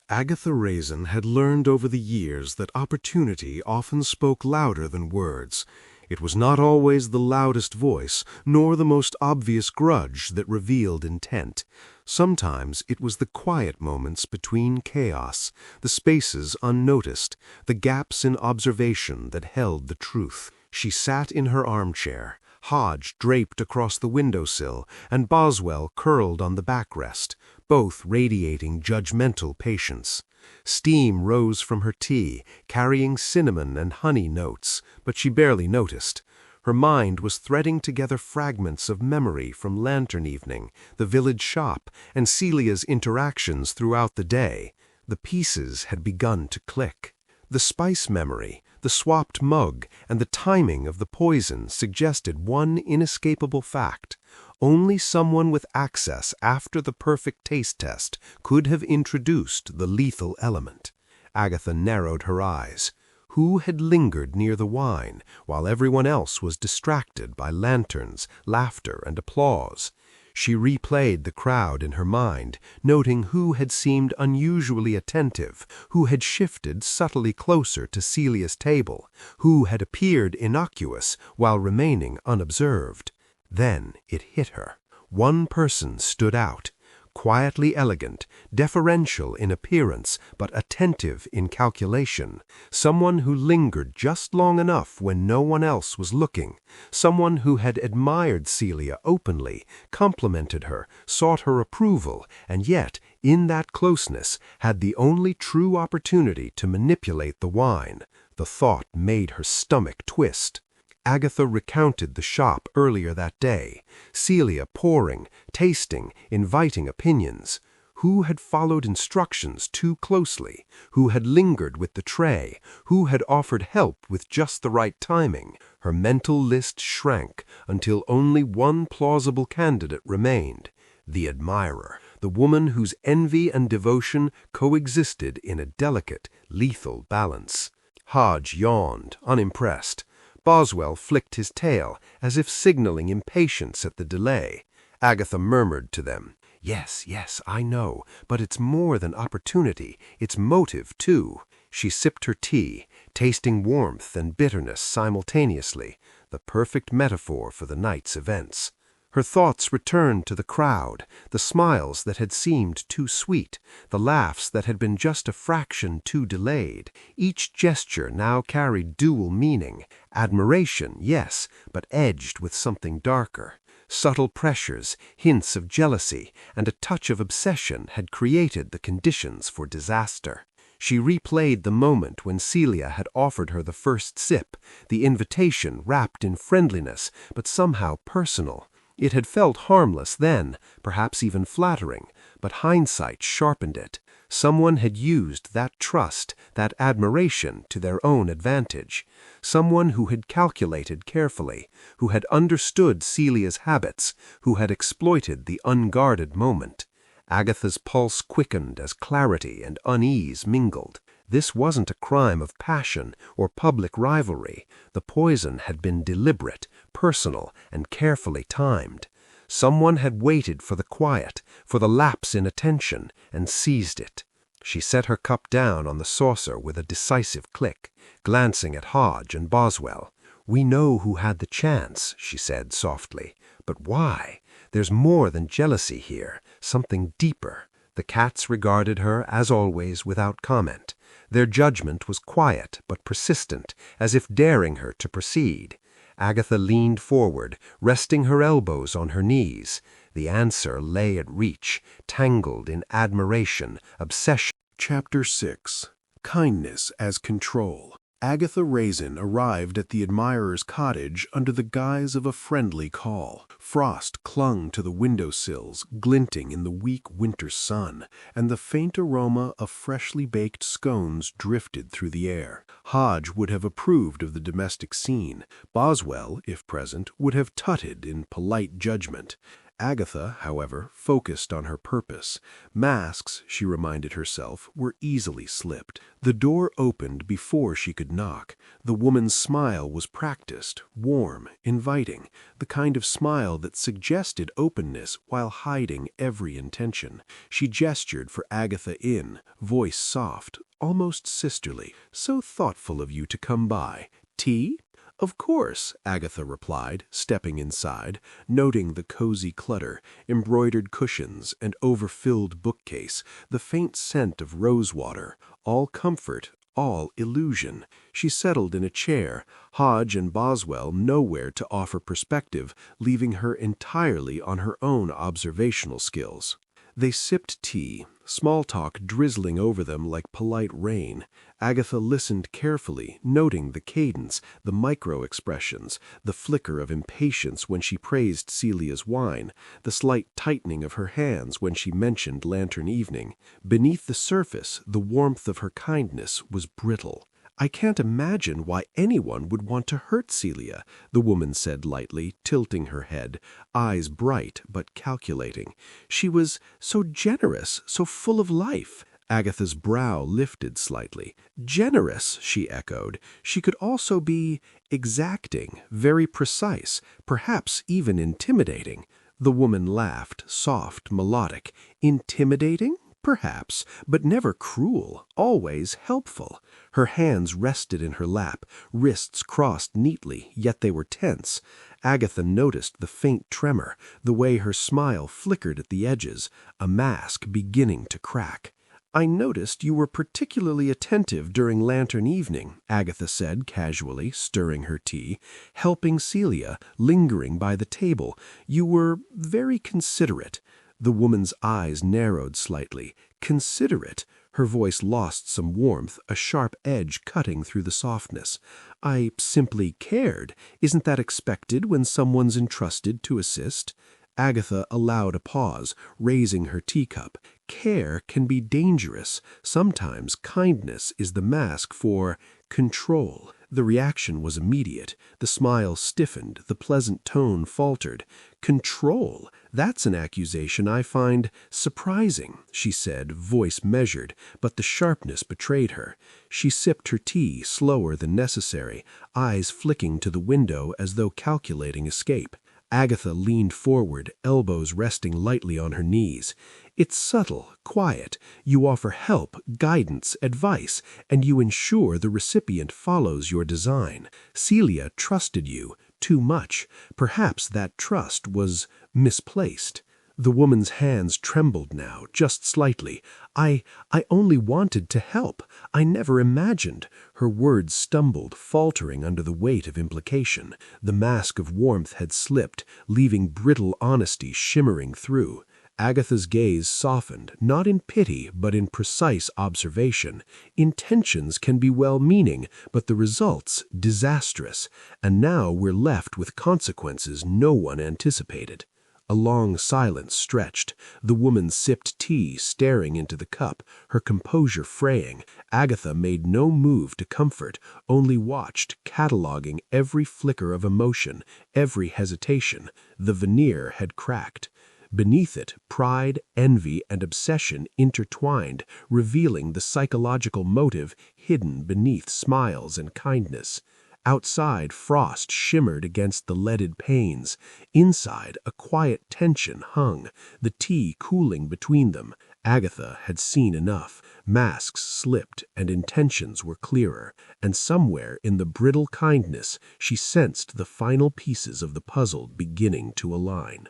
Agatha Raisin had learned over the years that opportunity often spoke louder than words. It was not always the loudest voice, nor the most obvious grudge that revealed intent. Sometimes it was the quiet moments between chaos, the spaces unnoticed, the gaps in observation that held the truth. She sat in her armchair, Hodge draped across the windowsill, and Boswell curled on the backrest, both radiating judgmental patience. Steam rose from her tea, carrying cinnamon and honey notes, but she barely noticed. Her mind was threading together fragments of memory from lantern evening, the village shop, and Celia's interactions throughout the day. The pieces had begun to click. The spice memory, the swapped mug, and the timing of the poison suggested one inescapable fact. Only someone with access after the perfect taste test could have introduced the lethal element. Agatha narrowed her eyes. Who had lingered near the wine while everyone else was distracted by lanterns, laughter, and applause? She replayed the crowd in her mind, noting who had seemed unusually attentive, who had shifted subtly closer to Celia's table, who had appeared innocuous while remaining unobserved. Then it hit her. One person stood out, quietly elegant, deferential in appearance, but attentive in calculation, someone who lingered just long enough when no one else was looking, someone who had admired Celia openly, complimented her, sought her approval, and yet, in that closeness, had the only true opportunity to manipulate the wine. The thought made her stomach twist. Agatha recounted the shop earlier that day, Celia pouring, tasting, inviting opinions. Who had followed instructions too closely? Who had lingered with the tray? Who had offered help with just the right timing? Her mental list shrank until only one plausible candidate remained: the admirer, the woman whose envy and devotion coexisted in a delicate, lethal balance. Hodge yawned, unimpressed. Boswell flicked his tail, as if signaling impatience at the delay. Agatha murmured to them, "Yes, yes, I know, but it's more than opportunity, it's motive, too." She sipped her tea, tasting warmth and bitterness simultaneously, the perfect metaphor for the night's events. Her thoughts returned to the crowd, the smiles that had seemed too sweet, the laughs that had been just a fraction too delayed. Each gesture now carried dual meaning: admiration, yes, but edged with something darker. Subtle pressures, hints of jealousy, and a touch of obsession had created the conditions for disaster. She replayed the moment when Celia had offered her the first sip, the invitation wrapped in friendliness, but somehow personal. It had felt harmless then, perhaps even flattering, but hindsight sharpened it. Someone had used that trust, that admiration, to their own advantage. Someone who had calculated carefully, who had understood Celia's habits, who had exploited the unguarded moment. Agatha's pulse quickened as clarity and unease mingled. This wasn't a crime of passion or public rivalry. The poison had been deliberate, personal, and carefully timed. Someone had waited for the quiet, for the lapse in attention, and seized it. She set her cup down on the saucer with a decisive click, glancing at Hodge and Boswell. "We know who had the chance," she said softly. "But why? There's more than jealousy here, something deeper." The cats regarded her, as always, without comment. Their judgment was quiet but persistent, as if daring her to proceed. Agatha leaned forward, resting her elbows on her knees. The answer lay at reach, tangled in admiration, obsession. Chapter 6. Kindness as Control. Agatha Raisin arrived at the admirer's cottage under the guise of a friendly call. Frost clung to the windowsills, glinting in the weak winter sun, and the faint aroma of freshly baked scones drifted through the air. Hodge would have approved of the domestic scene. Boswell, if present, would have tutted in polite judgment. Agatha, however, focused on her purpose. Masks, she reminded herself, were easily slipped. The door opened before she could knock. The woman's smile was practiced, warm, inviting, the kind of smile that suggested openness while hiding every intention. She gestured for Agatha in, voice soft, almost sisterly. "So thoughtful of you to come by. Tea?" "Of course," Agatha replied, stepping inside, noting the cozy clutter, embroidered cushions, and overfilled bookcase, the faint scent of rosewater, all comfort, all illusion. She settled in a chair, Hodge and Boswell nowhere to offer perspective, leaving her entirely on her own observational skills. They sipped tea, small talk drizzling over them like polite rain. Agatha listened carefully, noting the cadence, the micro-expressions, the flicker of impatience when she praised Celia's wine, the slight tightening of her hands when she mentioned Lantern Evening. Beneath the surface, the warmth of her kindness was brittle. "I can't imagine why anyone would want to hurt Celia," the woman said lightly, tilting her head, eyes bright but calculating. "She was so generous, so full of life." Agatha's brow lifted slightly. "Generous," she echoed. "She could also be exacting, very precise, perhaps even intimidating." The woman laughed, soft, melodic. "Intimidating? Perhaps, but never cruel, always helpful." Her hands rested in her lap, wrists crossed neatly, yet they were tense. Agatha noticed the faint tremor, the way her smile flickered at the edges, a mask beginning to crack. "I noticed you were particularly attentive during Lantern Evening," Agatha said casually, stirring her tea, "helping Celia, lingering by the table. You were very considerate." The woman's eyes narrowed slightly. "Considerate?" Her voice lost some warmth, a sharp edge cutting through the softness. "I simply cared. Isn't that expected when someone's entrusted to assist?" Agatha allowed a pause, raising her teacup. "Care can be dangerous. Sometimes kindness is the mask for control." The reaction was immediate. The smile stiffened, the pleasant tone faltered. "Control? That's an accusation I find surprising," she said, voice measured, but the sharpness betrayed her. She sipped her tea slower than necessary, eyes flicking to the window as though calculating escape. Agatha leaned forward, elbows resting lightly on her knees. "It's subtle, quiet. You offer help, guidance, advice, and you ensure the recipient follows your design. Celia trusted you too much. Perhaps that trust was misplaced." The woman's hands trembled now, just slightly. I only wanted to help. I never imagined." Her words stumbled, faltering under the weight of implication. The mask of warmth had slipped, leaving brittle honesty shimmering through. Agatha's gaze softened, not in pity, but in precise observation. Intentions can be well-meaning, but the results disastrous, and now we're left with consequences no one anticipated. A long silence stretched. The woman sipped tea, staring into the cup, her composure fraying. Agatha made no move to comfort, only watched, cataloging every flicker of emotion, every hesitation. The veneer had cracked. Beneath it, pride, envy, and obsession intertwined, revealing the psychological motive hidden beneath smiles and kindness. Outside, frost shimmered against the leaded panes. Inside, a quiet tension hung, the tea cooling between them. Agatha had seen enough. Masks slipped, and intentions were clearer, and somewhere in the brittle kindness she sensed the final pieces of the puzzle beginning to align.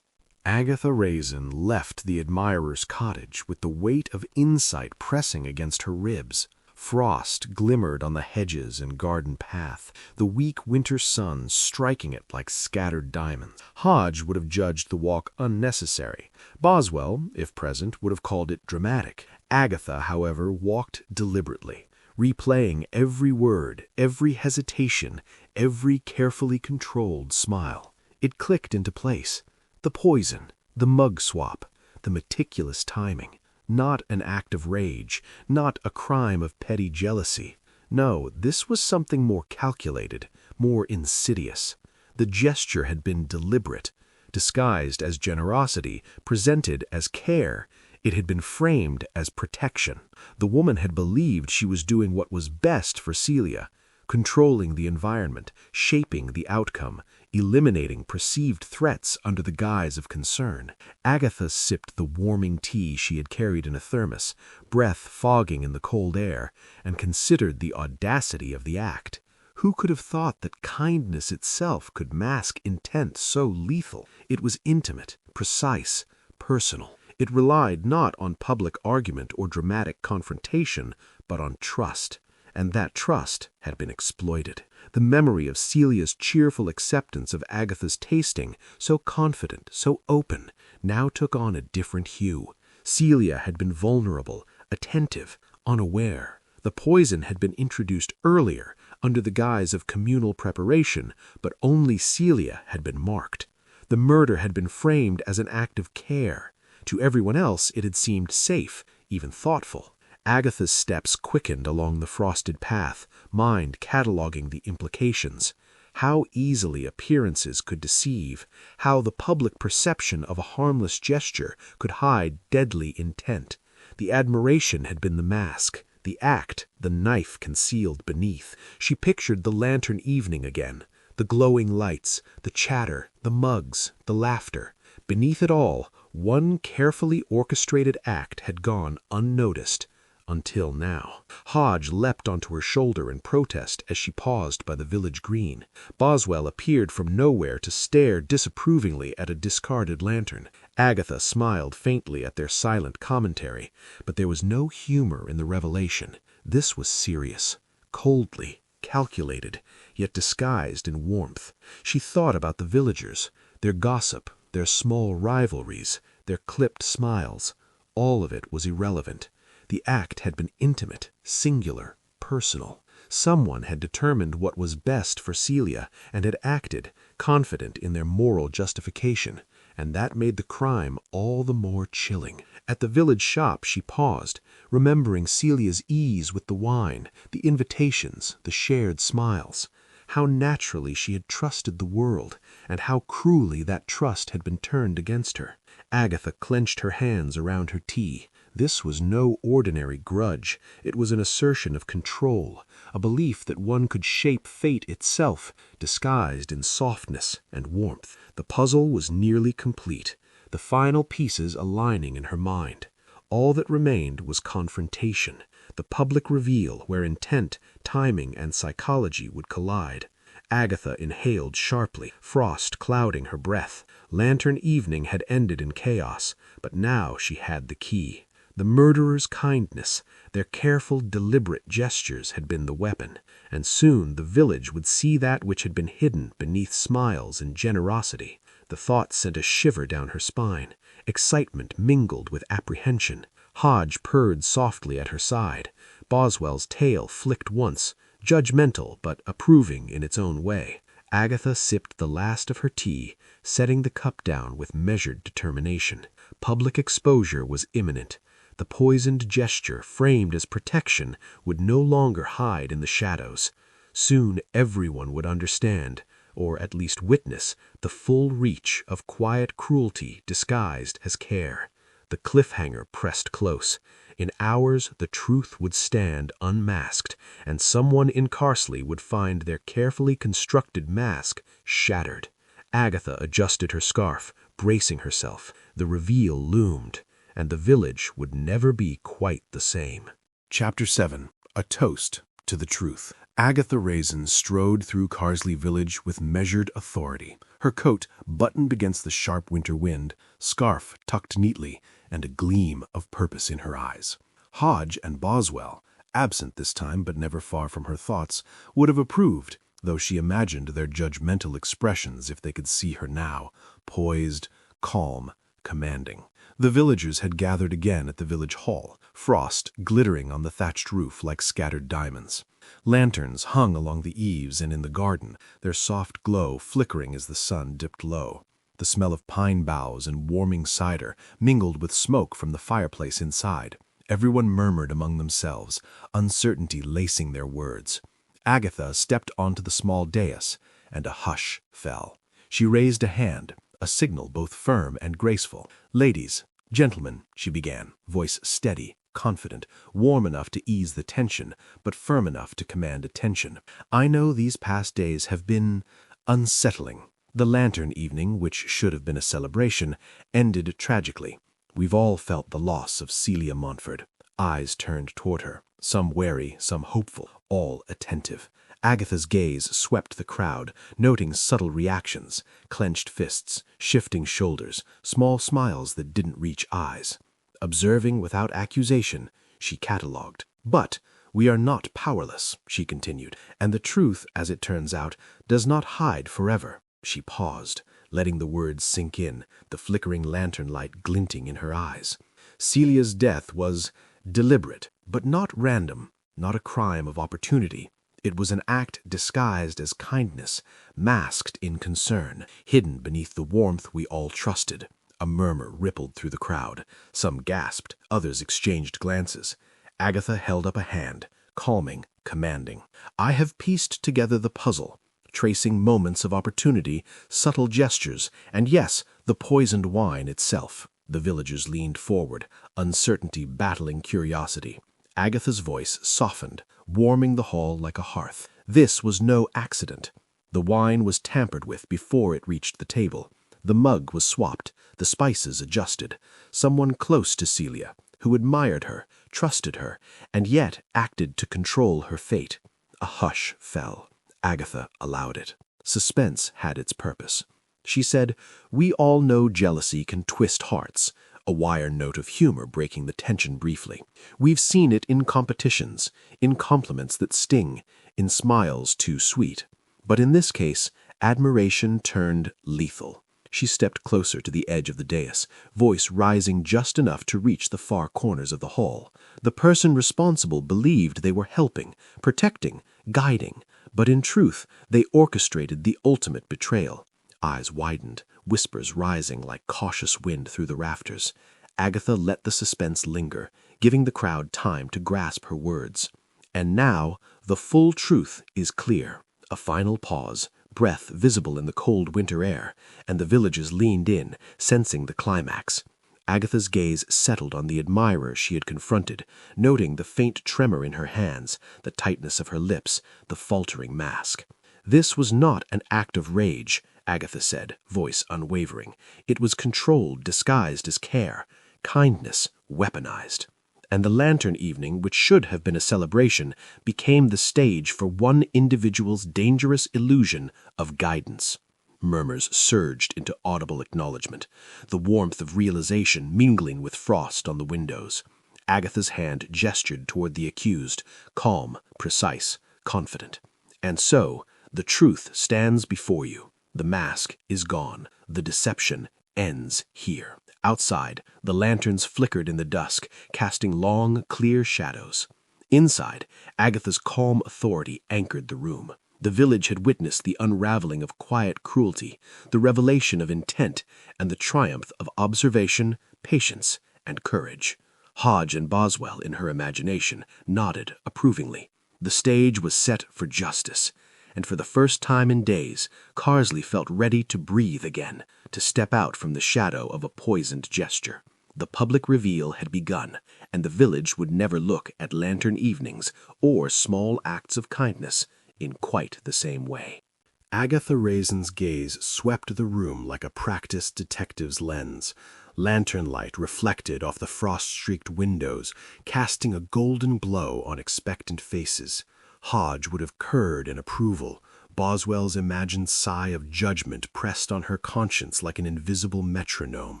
Agatha Raisin left the admirer's cottage with the weight of insight pressing against her ribs. Frost glimmered on the hedges and garden path, the weak winter sun striking it like scattered diamonds. Hodge would have judged the walk unnecessary. Boswell, if present, would have called it dramatic. Agatha, however, walked deliberately, replaying every word, every hesitation, every carefully controlled smile. It clicked into place. The poison, the mug swap, the meticulous timing. Not an act of rage, not a crime of petty jealousy. No, this was something more calculated, more insidious. The gesture had been deliberate, disguised as generosity, presented as care. It had been framed as protection. The woman had believed she was doing what was best for Celia, controlling the environment, shaping the outcome, eliminating perceived threats under the guise of concern. Agatha sipped the warming tea she had carried in a thermos, breath fogging in the cold air, and considered the audacity of the act. Who could have thought that kindness itself could mask intent so lethal? It was intimate, precise, personal. It relied not on public argument or dramatic confrontation, but on trust. And that trust had been exploited. The memory of Celia's cheerful acceptance of Agatha's tasting, so confident, so open, now took on a different hue. Celia had been vulnerable, attentive, unaware. The poison had been introduced earlier, under the guise of communal preparation, but only Celia had been marked. The murder had been framed as an act of care. To everyone else it had seemed safe, even thoughtful. Agatha's steps quickened along the frosted path, mind cataloging the implications. How easily appearances could deceive, how the public perception of a harmless gesture could hide deadly intent. The admiration had been the mask, the act the knife concealed beneath. She pictured the lantern evening again, the glowing lights, the chatter, the mugs, the laughter. Beneath it all, one carefully orchestrated act had gone unnoticed. Until now. Hodge leapt onto her shoulder in protest as she paused by the village green. Boswell appeared from nowhere to stare disapprovingly at a discarded lantern. Agatha smiled faintly at their silent commentary, but there was no humor in the revelation. This was serious, coldly calculated, yet disguised in warmth. She thought about the villagers, their gossip, their small rivalries, their clipped smiles. All of it was irrelevant. The act had been intimate, singular, personal. Someone had determined what was best for Celia and had acted, confident in their moral justification, and that made the crime all the more chilling. At the village shop she paused, remembering Celia's ease with the wine, the invitations, the shared smiles. How naturally she had trusted the world, and how cruelly that trust had been turned against her. Agatha clenched her hands around her tea. This was no ordinary grudge. It was an assertion of control, a belief that one could shape fate itself, disguised in softness and warmth. The puzzle was nearly complete, the final pieces aligning in her mind. All that remained was confrontation, the public reveal where intent, timing, and psychology would collide. Agatha inhaled sharply, frost clouding her breath. Lantern evening had ended in chaos, but now she had the key. The murderer's kindness, their careful, deliberate gestures had been the weapon, and soon the village would see that which had been hidden beneath smiles and generosity. The thought sent a shiver down her spine. Excitement mingled with apprehension. Hodge purred softly at her side. Boswell's tail flicked once, judgmental but approving in its own way. Agatha sipped the last of her tea, setting the cup down with measured determination. Public exposure was imminent. The poisoned gesture, framed as protection, would no longer hide in the shadows. Soon everyone would understand, or at least witness, the full reach of quiet cruelty disguised as care. The cliffhanger pressed close. In hours the truth would stand unmasked, and someone in Carsley would find their carefully constructed mask shattered. Agatha adjusted her scarf, bracing herself. The reveal loomed, and the village would never be quite the same. Chapter 7. A Toast to the Truth. Agatha Raisin strode through Carsley village with measured authority, her coat buttoned against the sharp winter wind, scarf tucked neatly, and a gleam of purpose in her eyes. Hodge and Boswell, absent this time but never far from her thoughts, would have approved, though she imagined their judgmental expressions if they could see her now, poised, calm, commanding. The villagers had gathered again at the village hall, frost glittering on the thatched roof like scattered diamonds. Lanterns hung along the eaves and in the garden, their soft glow flickering as the sun dipped low. The smell of pine boughs and warming cider mingled with smoke from the fireplace inside. Everyone murmured among themselves, uncertainty lacing their words. Agatha stepped onto the small dais, and a hush fell. She raised a hand, a signal both firm and graceful. "Ladies, gentlemen," she began, voice steady, confident, warm enough to ease the tension, but firm enough to command attention. "I know these past days have been unsettling. The lantern evening, which should have been a celebration, ended tragically. We've all felt the loss of Celia Montford." Eyes turned toward her, some wary, some hopeful, all attentive. Agatha's gaze swept the crowd, noting subtle reactions, clenched fists, shifting shoulders, small smiles that didn't reach eyes. Observing without accusation, she catalogued. "But we are not powerless," she continued, "and the truth, as it turns out, does not hide forever." She paused, letting the words sink in, the flickering lantern light glinting in her eyes. Celia's death was deliberate, but not random, not a crime of opportunity. It was an act disguised as kindness, masked in concern, hidden beneath the warmth we all trusted. A murmur rippled through the crowd. Some gasped, others exchanged glances. Agatha held up a hand, calming, commanding. "I have pieced together the puzzle, tracing moments of opportunity, subtle gestures, and yes, the poisoned wine itself." The villagers leaned forward, uncertainty battling curiosity. Agatha's voice softened, warming the hall like a hearth. "This was no accident. The wine was tampered with before it reached the table. The mug was swapped, the spices adjusted. Someone close to Celia, who admired her, trusted her, and yet acted to control her fate." A hush fell. Agatha allowed it. Suspense had its purpose. She said, "We all know jealousy can twist hearts," a wire note of humor breaking the tension briefly. "We've seen it in competitions, in compliments that sting, in smiles too sweet. But in this case, admiration turned lethal." She stepped closer to the edge of the dais, voice rising just enough to reach the far corners of the hall. "The person responsible believed they were helping, protecting, guiding, but in truth, they orchestrated the ultimate betrayal." Eyes widened, whispers rising like cautious wind through the rafters. Agatha let the suspense linger, giving the crowd time to grasp her words. "And now, the full truth is clear." A final pause, breath visible in the cold winter air, and the villagers leaned in, sensing the climax. Agatha's gaze settled on the admirer she had confronted, noting the faint tremor in her hands, the tightness of her lips, the faltering mask. "This was not an act of rage," Agatha said, voice unwavering. "It was controlled, disguised as care, kindness weaponized." And the lantern evening, which should have been a celebration, became the stage for one individual's dangerous illusion of guidance. Murmurs surged into audible acknowledgement, the warmth of realization mingling with frost on the windows. Agatha's hand gestured toward the accused, calm, precise, confident. "And so, the truth stands before you. The mask is gone. The deception ends here." Outside, the lanterns flickered in the dusk, casting long, clear shadows. Inside, Agatha's calm authority anchored the room. The village had witnessed the unraveling of quiet cruelty, the revelation of intent, and the triumph of observation, patience, and courage. Hodge and Boswell, in her imagination, nodded approvingly. The stage was set for justice, and for the first time in days, Carsley felt ready to breathe again, to step out from the shadow of a poisoned gesture. The public reveal had begun, and the village would never look at lantern evenings or small acts of kindness in quite the same way. Agatha Raisin's gaze swept the room like a practiced detective's lens. Lantern light reflected off the frost-streaked windows, casting a golden glow on expectant faces. Hodge would have curred in approval. Boswell's imagined sigh of judgment pressed on her conscience like an invisible metronome.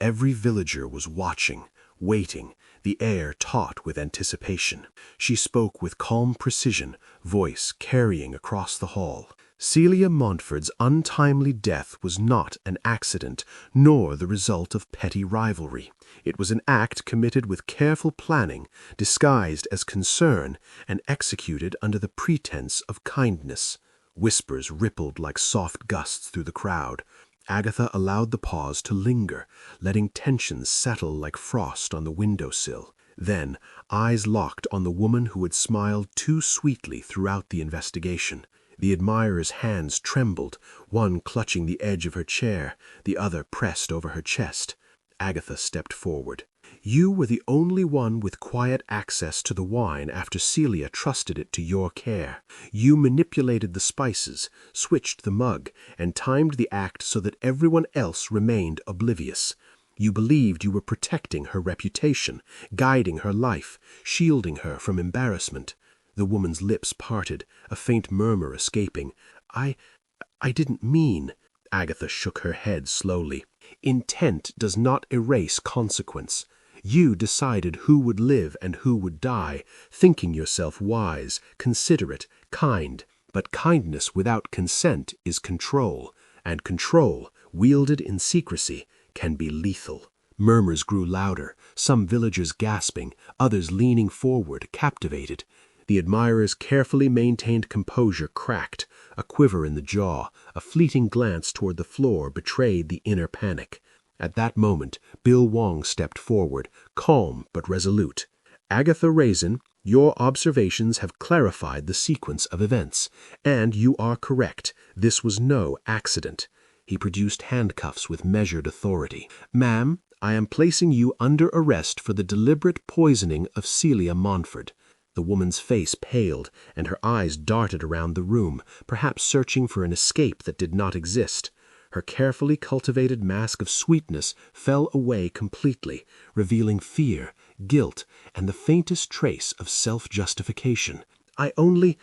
Every villager was watching, waiting, the air taut with anticipation. She spoke with calm precision, voice carrying across the hall. Celia Montford's untimely death was not an accident, nor the result of petty rivalry. It was an act committed with careful planning, disguised as concern, and executed under the pretense of kindness. Whispers rippled like soft gusts through the crowd. Agatha allowed the pause to linger, letting tensions settle like frost on the window-sill. Then, eyes locked on the woman who had smiled too sweetly throughout the investigation. The admirer's hands trembled, one clutching the edge of her chair, the other pressed over her chest. Agatha stepped forward. "You were the only one with quiet access to the wine after Celia trusted it to your care. You manipulated the spices, switched the mug, and timed the act so that everyone else remained oblivious. You believed you were protecting her reputation, guiding her life, shielding her from embarrassment." The woman's lips parted, a faint murmur escaping. I didn't mean." Agatha shook her head slowly. "Intent does not erase consequence. You decided who would live and who would die, thinking yourself wise, considerate, kind. But kindness without consent is control, and control, wielded in secrecy, can be lethal." Murmurs grew louder, some villagers gasping, others leaning forward, captivated. The admirer's carefully maintained composure cracked, a quiver in the jaw, a fleeting glance toward the floor betrayed the inner panic. At that moment, Bill Wong stepped forward, calm but resolute. "Agatha Raisin, your observations have clarified the sequence of events, and you are correct. This was no accident." He produced handcuffs with measured authority. "Ma'am, I am placing you under arrest for the deliberate poisoning of Celia Montford." The woman's face paled, and her eyes darted around the room, perhaps searching for an escape that did not exist. Her carefully cultivated mask of sweetness fell away completely, revealing fear, guilt, and the faintest trace of self-justification. I only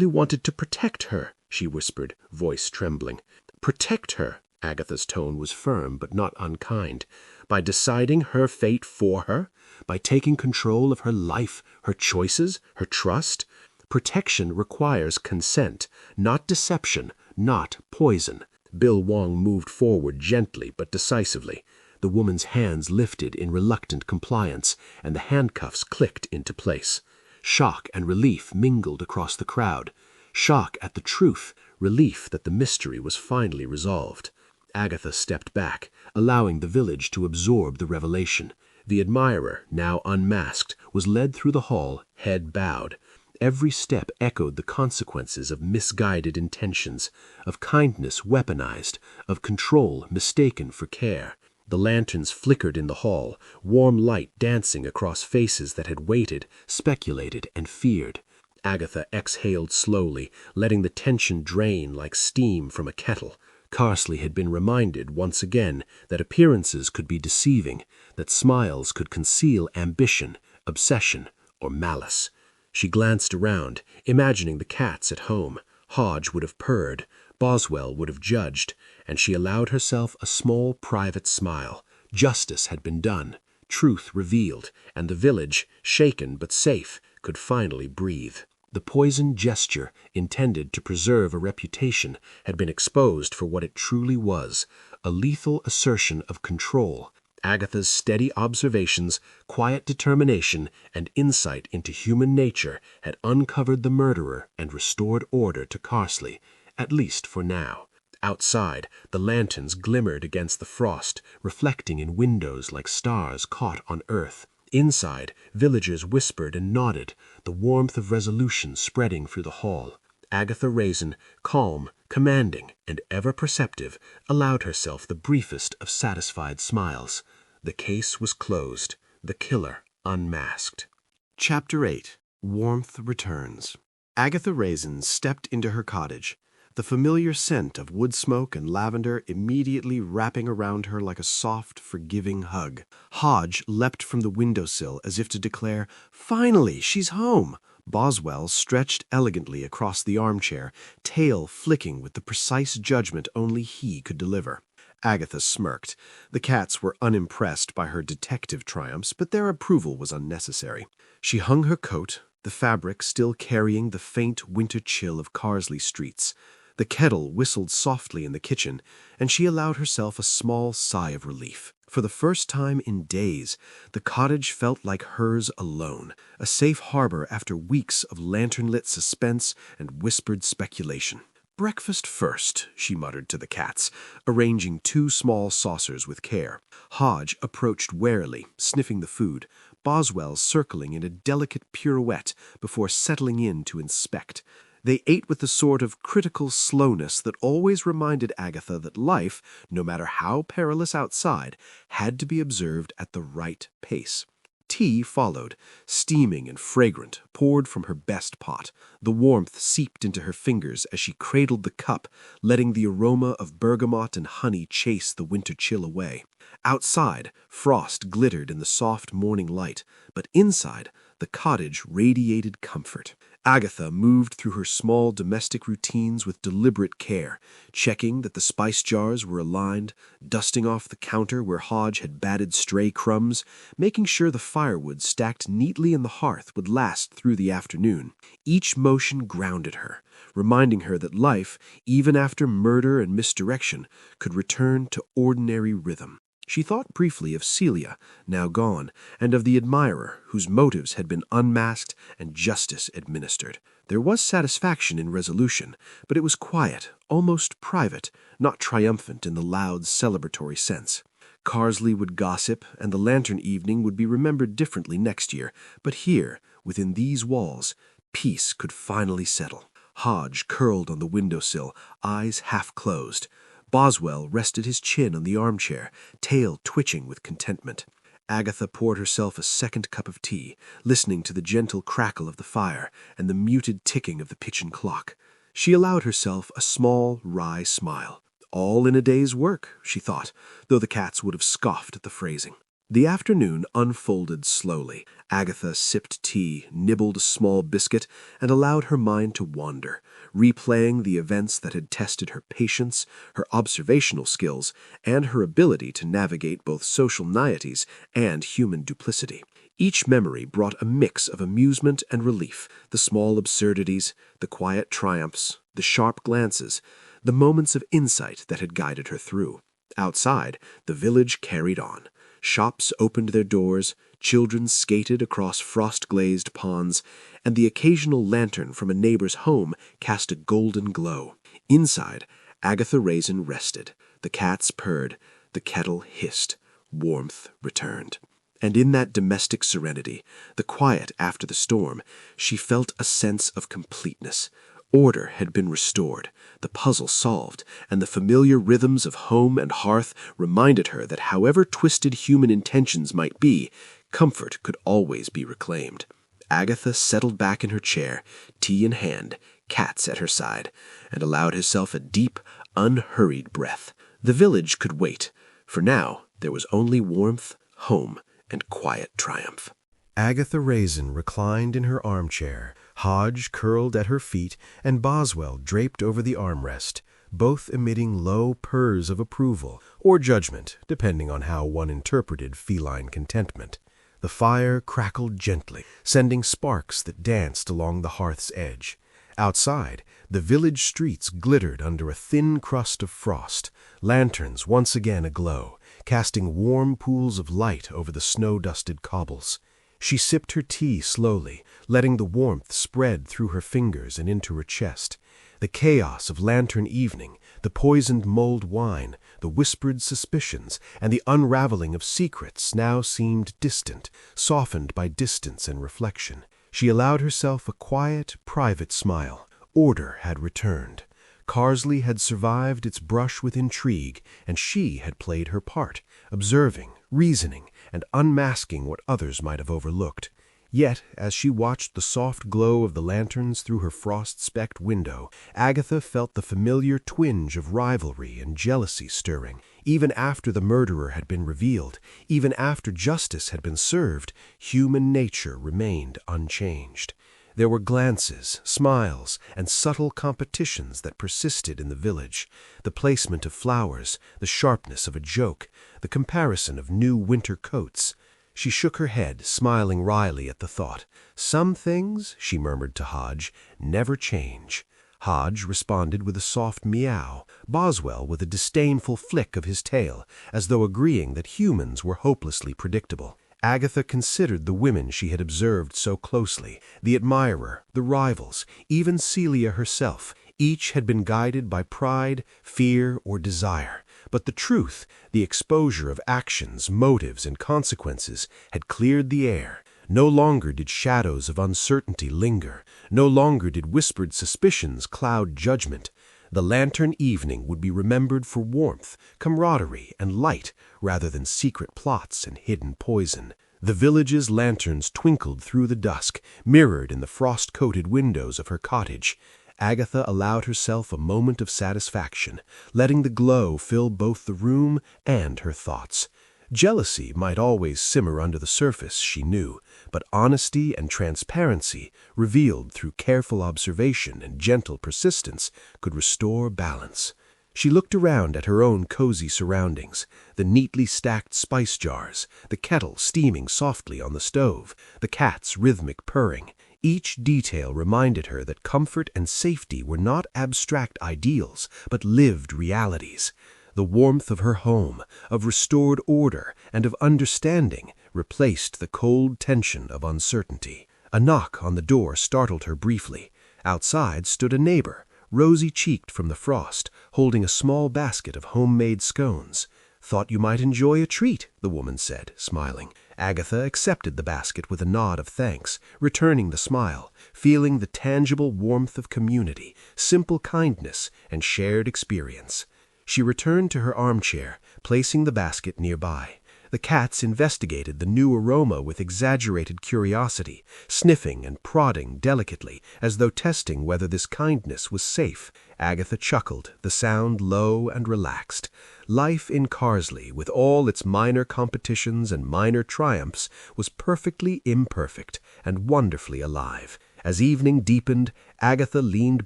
wanted to protect her," she whispered, voice trembling. "Protect her," Agatha's tone was firm but not unkind. "By deciding her fate for her? By taking control of her life, her choices, her trust? Protection requires consent, not deception, not poison." Bill Wong moved forward gently but decisively. The woman's hands lifted in reluctant compliance, and the handcuffs clicked into place. Shock and relief mingled across the crowd. Shock at the truth, relief that the mystery was finally resolved. Agatha stepped back, allowing the village to absorb the revelation. The admirer, now unmasked, was led through the hall, head bowed. Every step echoed the consequences of misguided intentions, of kindness weaponized, of control mistaken for care. The lanterns flickered in the hall, warm light dancing across faces that had waited, speculated, and feared. Agatha exhaled slowly, letting the tension drain like steam from a kettle. Carsley had been reminded once again that appearances could be deceiving, that smiles could conceal ambition, obsession, or malice. She glanced around, imagining the cats at home. Hodge would have purred, Boswell would have judged, and she allowed herself a small private smile. Justice had been done, truth revealed, and the village, shaken but safe, could finally breathe. The poisoned gesture, intended to preserve a reputation, had been exposed for what it truly was, a lethal assertion of control. Agatha's steady observations, quiet determination, and insight into human nature had uncovered the murderer and restored order to Carsley, at least for now. Outside, the lanterns glimmered against the frost, reflecting in windows like stars caught on earth. Inside, villagers whispered and nodded, the warmth of resolution spreading through the hall. Agatha Raisin, calm, commanding, and ever perceptive, allowed herself the briefest of satisfied smiles. The case was closed, the killer unmasked. Chapter 8. Warmth Returns. Agatha Raisin stepped into her cottage, the familiar scent of wood smoke and lavender immediately wrapping around her like a soft, forgiving hug. Hodge leapt from the windowsill as if to declare, "Finally, she's home!" Boswell stretched elegantly across the armchair, tail flicking with the precise judgment only he could deliver. Agatha smirked. The cats were unimpressed by her detective triumphs, but their approval was unnecessary. She hung her coat, the fabric still carrying the faint winter chill of Carsley streets. The kettle whistled softly in the kitchen, and she allowed herself a small sigh of relief. For the first time in days, the cottage felt like hers alone, a safe harbor after weeks of lantern-lit suspense and whispered speculation. "Breakfast first," she muttered to the cats, arranging 2 small saucers with care. Hodge approached warily, sniffing the food, Boswell circling in a delicate pirouette before settling in to inspect. They ate with the sort of critical slowness that always reminded Agatha that life, no matter how perilous outside, had to be observed at the right pace. Tea followed, steaming and fragrant, poured from her best pot. The warmth seeped into her fingers as she cradled the cup, letting the aroma of bergamot and honey chase the winter chill away. Outside, frost glittered in the soft morning light, but inside, the cottage radiated comfort. Agatha moved through her small domestic routines with deliberate care, checking that the spice jars were aligned, dusting off the counter where Hodge had batted stray crumbs, making sure the firewood stacked neatly in the hearth would last through the afternoon. Each motion grounded her, reminding her that life, even after murder and misdirection, could return to ordinary rhythm. She thought briefly of Celia, now gone, and of the admirer whose motives had been unmasked and justice administered. There was satisfaction in resolution, but it was quiet, almost private, not triumphant in the loud celebratory sense. Carsley would gossip, and the lantern evening would be remembered differently next year, but here, within these walls, peace could finally settle. Hodge curled on the windowsill, eyes half closed. Boswell rested his chin on the armchair, tail twitching with contentment. Agatha poured herself a second cup of tea, listening to the gentle crackle of the fire and the muted ticking of the kitchen clock. She allowed herself a small, wry smile. All in a day's work, she thought, though the cats would have scoffed at the phrasing. The afternoon unfolded slowly. Agatha sipped tea, nibbled a small biscuit, and allowed her mind to wander, replaying the events that had tested her patience, her observational skills, and her ability to navigate both social niceties and human duplicity. Each memory brought a mix of amusement and relief, the small absurdities, the quiet triumphs, the sharp glances, the moments of insight that had guided her through. Outside, the village carried on. Shops opened their doors, children skated across frost-glazed ponds, and the occasional lantern from a neighbor's home cast a golden glow. Inside, Agatha Raisin rested. The cats purred, the kettle hissed. Warmth returned. And in that domestic serenity, the quiet after the storm, she felt a sense of completeness. Order had been restored, the puzzle solved, and the familiar rhythms of home and hearth reminded her that however twisted human intentions might be, comfort could always be reclaimed. Agatha settled back in her chair, tea in hand, cats at her side, and allowed herself a deep, unhurried breath. The village could wait. For now, there was only warmth, home, and quiet triumph. Agatha Raisin reclined in her armchair, Hodge curled at her feet, and Boswell draped over the armrest, both emitting low purrs of approval, or judgment, depending on how one interpreted feline contentment. The fire crackled gently, sending sparks that danced along the hearth's edge. Outside, the village streets glittered under a thin crust of frost, lanterns once again aglow, casting warm pools of light over the snow-dusted cobbles. She sipped her tea slowly, letting the warmth spread through her fingers and into her chest. The chaos of lantern evening, the poisoned mulled wine, the whispered suspicions, and the unraveling of secrets now seemed distant, softened by distance and reflection. She allowed herself a quiet, private smile. Order had returned. Carsley had survived its brush with intrigue, and she had played her part, observing, reasoning, and unmasking what others might have overlooked. Yet, as she watched the soft glow of the lanterns through her frost-specked window, Agatha felt the familiar twinge of rivalry and jealousy stirring. Even after the murderer had been revealed, even after justice had been served, human nature remained unchanged. There were glances, smiles, and subtle competitions that persisted in the village. The placement of flowers, the sharpness of a joke, the comparison of new winter coats. She shook her head, smiling wryly at the thought. Some things, she murmured to Hodge, never change. Hodge responded with a soft meow, Boswell with a disdainful flick of his tail, as though agreeing that humans were hopelessly predictable. Agatha considered the women she had observed so closely, the admirer, the rivals, even Celia herself. Each had been guided by pride, fear, or desire. But the truth, the exposure of actions, motives, and consequences, had cleared the air. No longer did shadows of uncertainty linger. No longer did whispered suspicions cloud judgment. The lantern evening would be remembered for warmth, camaraderie, and light, rather than secret plots and hidden poison. The village's lanterns twinkled through the dusk, mirrored in the frost-coated windows of her cottage. Agatha allowed herself a moment of satisfaction, letting the glow fill both the room and her thoughts. Jealousy might always simmer under the surface, she knew, but honesty and transparency, revealed through careful observation and gentle persistence, could restore balance. She looked around at her own cozy surroundings, the neatly stacked spice jars, the kettle steaming softly on the stove, the cat's rhythmic purring. Each detail reminded her that comfort and safety were not abstract ideals, but lived realities. The warmth of her home, of restored order, and of understanding replaced the cold tension of uncertainty. A knock on the door startled her briefly. Outside stood a neighbor, rosy-cheeked from the frost, holding a small basket of homemade scones. "Thought you might enjoy a treat," the woman said, smiling. Agatha accepted the basket with a nod of thanks, returning the smile, feeling the tangible warmth of community, simple kindness, and shared experience. She returned to her armchair, placing the basket nearby. The cats investigated the new aroma with exaggerated curiosity, sniffing and prodding delicately, as though testing whether this kindness was safe. Agatha chuckled, the sound low and relaxed. Life in Carsley, with all its minor competitions and minor triumphs, was perfectly imperfect and wonderfully alive. As evening deepened, Agatha leaned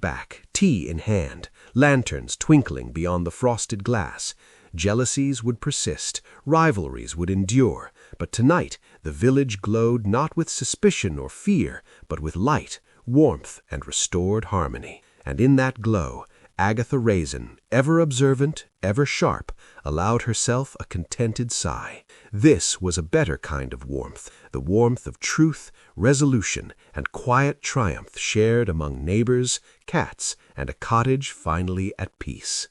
back, tea in hand, lanterns twinkling beyond the frosted glass. Jealousies would persist, rivalries would endure, but tonight the village glowed not with suspicion or fear, but with light, warmth, and restored harmony. And in that glow, Agatha Raisin, ever observant, ever sharp, allowed herself a contented sigh. This was a better kind of warmth, the warmth of truth, resolution, and quiet triumph shared among neighbors, cats, and a cottage finally at peace.